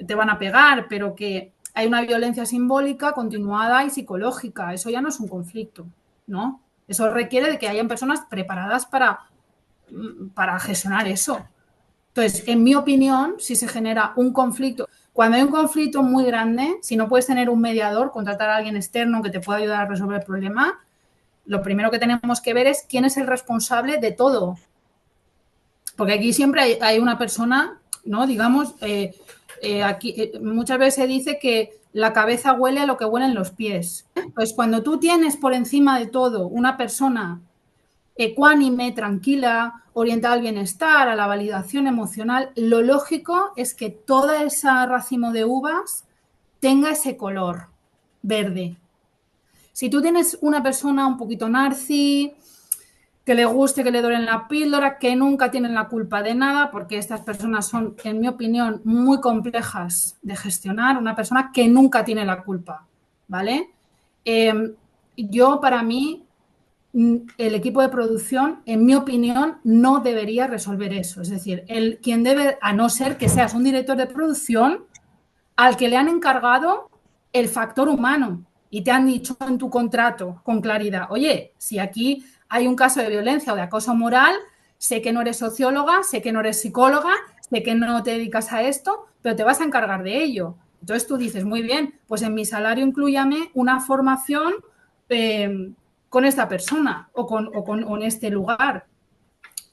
te van a pegar, pero que hay una violencia simbólica, continuada y psicológica. Eso ya no es un conflicto, ¿no? Eso requiere de que hayan personas preparadas para gestionar eso. Entonces, en mi opinión, si se genera un conflicto, cuando hay un conflicto muy grande, si no puedes tener un mediador, contratar a alguien externo que te pueda ayudar a resolver el problema, lo primero que tenemos que ver es quién es el responsable de todo. Porque aquí siempre hay una persona, ¿no? Digamos, aquí muchas veces se dice que la cabeza huele a lo que huelen los pies. Pues cuando tú tienes por encima de todo una persona ecuánime, tranquila, orientada al bienestar, a la validación emocional, lo lógico es que toda esa racimo de uvas tenga ese color verde. Si tú tienes una persona un poquito narci, que le guste, que le doren la píldora, que nunca tienen la culpa de nada, porque estas personas son, en mi opinión, muy complejas de gestionar, una persona que nunca tiene la culpa, ¿vale? Yo, para mí, el equipo de producción, en mi opinión, no debería resolver eso. Es decir, quien debe, a no ser que seas un director de producción al que le han encargado el factor humano y te han dicho en tu contrato con claridad, oye, si aquí hay un caso de violencia o de acoso moral, sé que no eres socióloga, sé que no eres psicóloga, sé que no te dedicas a esto, pero te vas a encargar de ello. Entonces tú dices, muy bien, pues en mi salario inclúyame una formación con esta persona o con este lugar,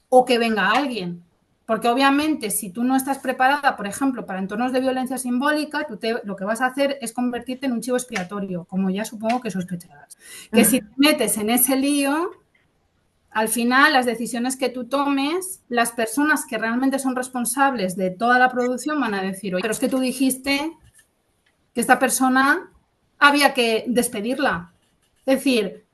o que venga alguien. Porque obviamente si tú no estás preparada, por ejemplo, para entornos de violencia simbólica, lo que vas a hacer es convertirte en un chivo expiatorio, como ya supongo que sospecharás. Que si te metes en ese lío, al final las decisiones que tú tomes, las personas que realmente son responsables de toda la producción van a decir, oye, pero es que tú dijiste que esta persona había que despedirla. Es decir,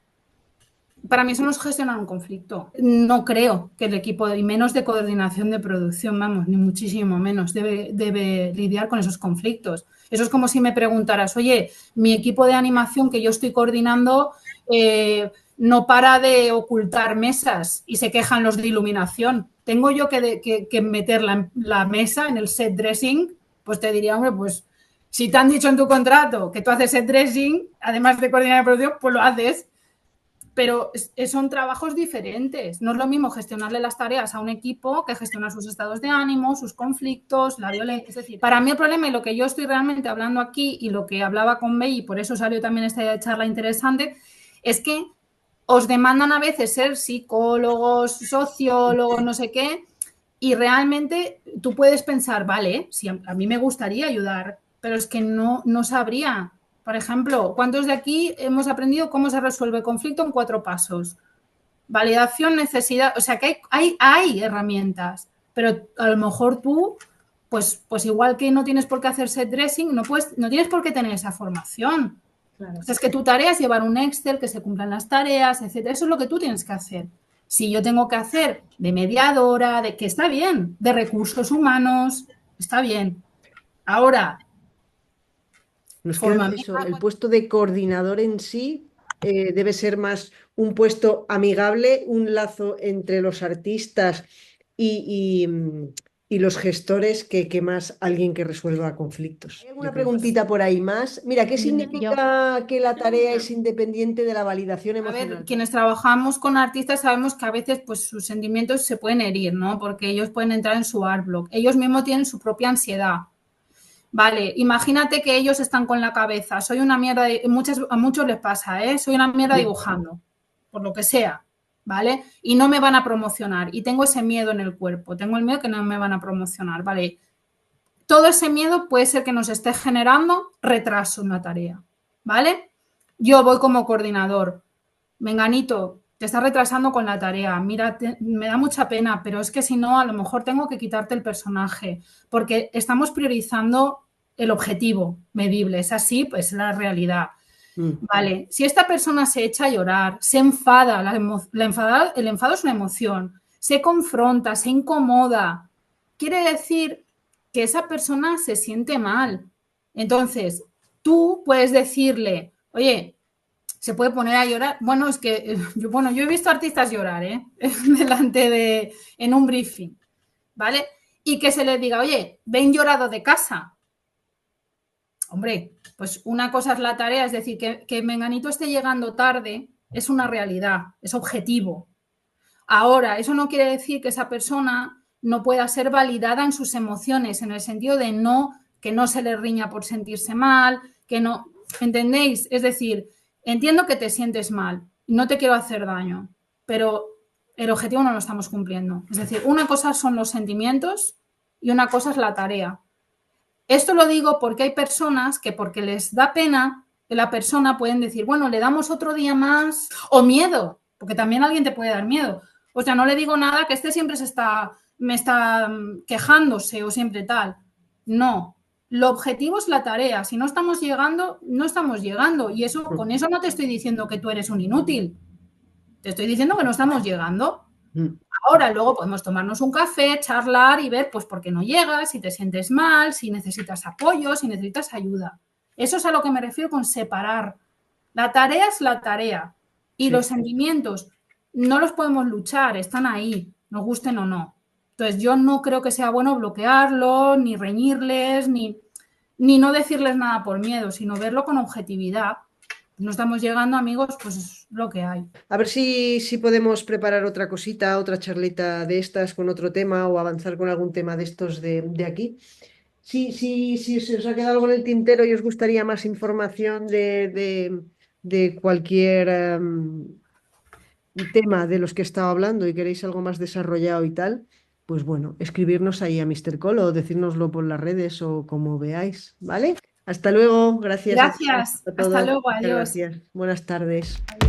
para mí eso no es gestionar un conflicto. No creo que el equipo, y menos de coordinación de producción, vamos, ni muchísimo menos, debe lidiar con esos conflictos. Eso es como si me preguntaras, oye, mi equipo de animación que yo estoy coordinando no para de ocultar mesas y se quejan los de iluminación. ¿Tengo yo que meter la mesa en el set dressing? Pues te diría, hombre, pues si te han dicho en tu contrato que tú haces set dressing, además de coordinar la producción, pues lo haces. pero son trabajos diferentes. No es lo mismo gestionarle las tareas a un equipo que gestionar sus estados de ánimo, sus conflictos, la violencia. Es decir, para mí el problema y lo que yo estoy realmente hablando aquí y lo que hablaba con Bey, y por eso salió también esta charla interesante, es que os demandan a veces ser psicólogos, sociólogos, no sé qué, y realmente tú puedes pensar, vale, si a mí me gustaría ayudar, pero es que no sabría. Por ejemplo, ¿cuántos de aquí hemos aprendido cómo se resuelve el conflicto en 4 pasos? Validación, necesidad, o sea que hay herramientas, pero a lo mejor tú, pues igual que no tienes por qué hacer set dressing, no tienes por qué tener esa formación. Claro. O sea, es que tu tarea es llevar un Excel, que se cumplan las tareas, etcétera. Eso es lo que tú tienes que hacer. Si yo tengo que hacer de mediadora, de que está bien, de recursos humanos, está bien. Ahora, nos queda eso, el puesto de coordinador en sí debe ser más un puesto amigable, un lazo entre los artistas y los gestores que más alguien que resuelva conflictos. ¿Hay alguna preguntita por ahí más? Mira, ¿qué significa que la tarea es independiente de la validación emocional? A ver, quienes trabajamos con artistas sabemos que a veces pues, sus sentimientos se pueden herir, ¿no? Porque ellos pueden entrar en su art block. Ellos mismos tienen su propia ansiedad. Vale, imagínate que ellos están con la cabeza, soy una mierda, a muchos les pasa, ¿eh? Soy una mierda dibujando, por lo que sea, ¿vale? Y no me van a promocionar y tengo ese miedo en el cuerpo, tengo el miedo que no me van a promocionar, ¿vale? Todo ese miedo puede ser que nos esté generando retraso en la tarea, ¿vale? Yo voy como coordinador, menganito, te estás retrasando con la tarea, mira, me da mucha pena, pero es que si no, a lo mejor tengo que quitarte el personaje, porque estamos priorizando el objetivo medible, es así, pues es la realidad. Vale, si esta persona se echa a llorar, se enfada, el enfado es una emoción, se confronta, se incomoda, quiere decir que esa persona se siente mal. Entonces, tú puedes decirle, oye, se puede poner a llorar. Bueno, es que, yo he visto artistas llorar, en un briefing, ¿vale? Y que se les diga, oye, ven llorado de casa. Hombre, pues una cosa es la tarea, es decir, que menganito esté llegando tarde es una realidad, es objetivo. Ahora, eso no quiere decir que esa persona no pueda ser validada en sus emociones, en el sentido de que no se le riña por sentirse mal, que no, ¿entendéis? Es decir, entiendo que te sientes mal, no te quiero hacer daño, pero el objetivo no lo estamos cumpliendo. Es decir, una cosa son los sentimientos y una cosa es la tarea. Esto lo digo porque hay personas que porque les da pena, la persona pueden decir, bueno, le damos otro día más, o miedo, porque también alguien te puede dar miedo. O sea, no le digo nada que este siempre me está quejándose o siempre tal. No, lo objetivo es la tarea. Si no estamos llegando, no estamos llegando. Y eso, con eso no te estoy diciendo que tú eres un inútil. Te estoy diciendo que no estamos llegando. Ahora, luego podemos tomarnos un café, charlar y ver, pues, por qué no llegas, si te sientes mal, si necesitas apoyo, si necesitas ayuda. Eso es a lo que me refiero con separar. La tarea es la tarea. Y los sentimientos no los podemos luchar, están ahí, nos gusten o no. Entonces, yo no creo que sea bueno bloquearlos, ni reñirles, ni no decirles nada por miedo, sino verlo con objetividad. No estamos llegando, amigos, pues es lo que hay. A ver si podemos preparar otra cosita, otra charlita de estas con otro tema o avanzar con algún tema de estos de aquí. Si se os ha quedado algo en el tintero y os gustaría más información de cualquier tema de los que he estado hablando y queréis algo más desarrollado y tal, pues bueno, escribirnos ahí a Mr. Call o decírnoslo por las redes o como veáis, ¿vale? Hasta luego, gracias. Gracias, a todos. hasta luego, adiós. Gracias, buenas tardes. Adiós.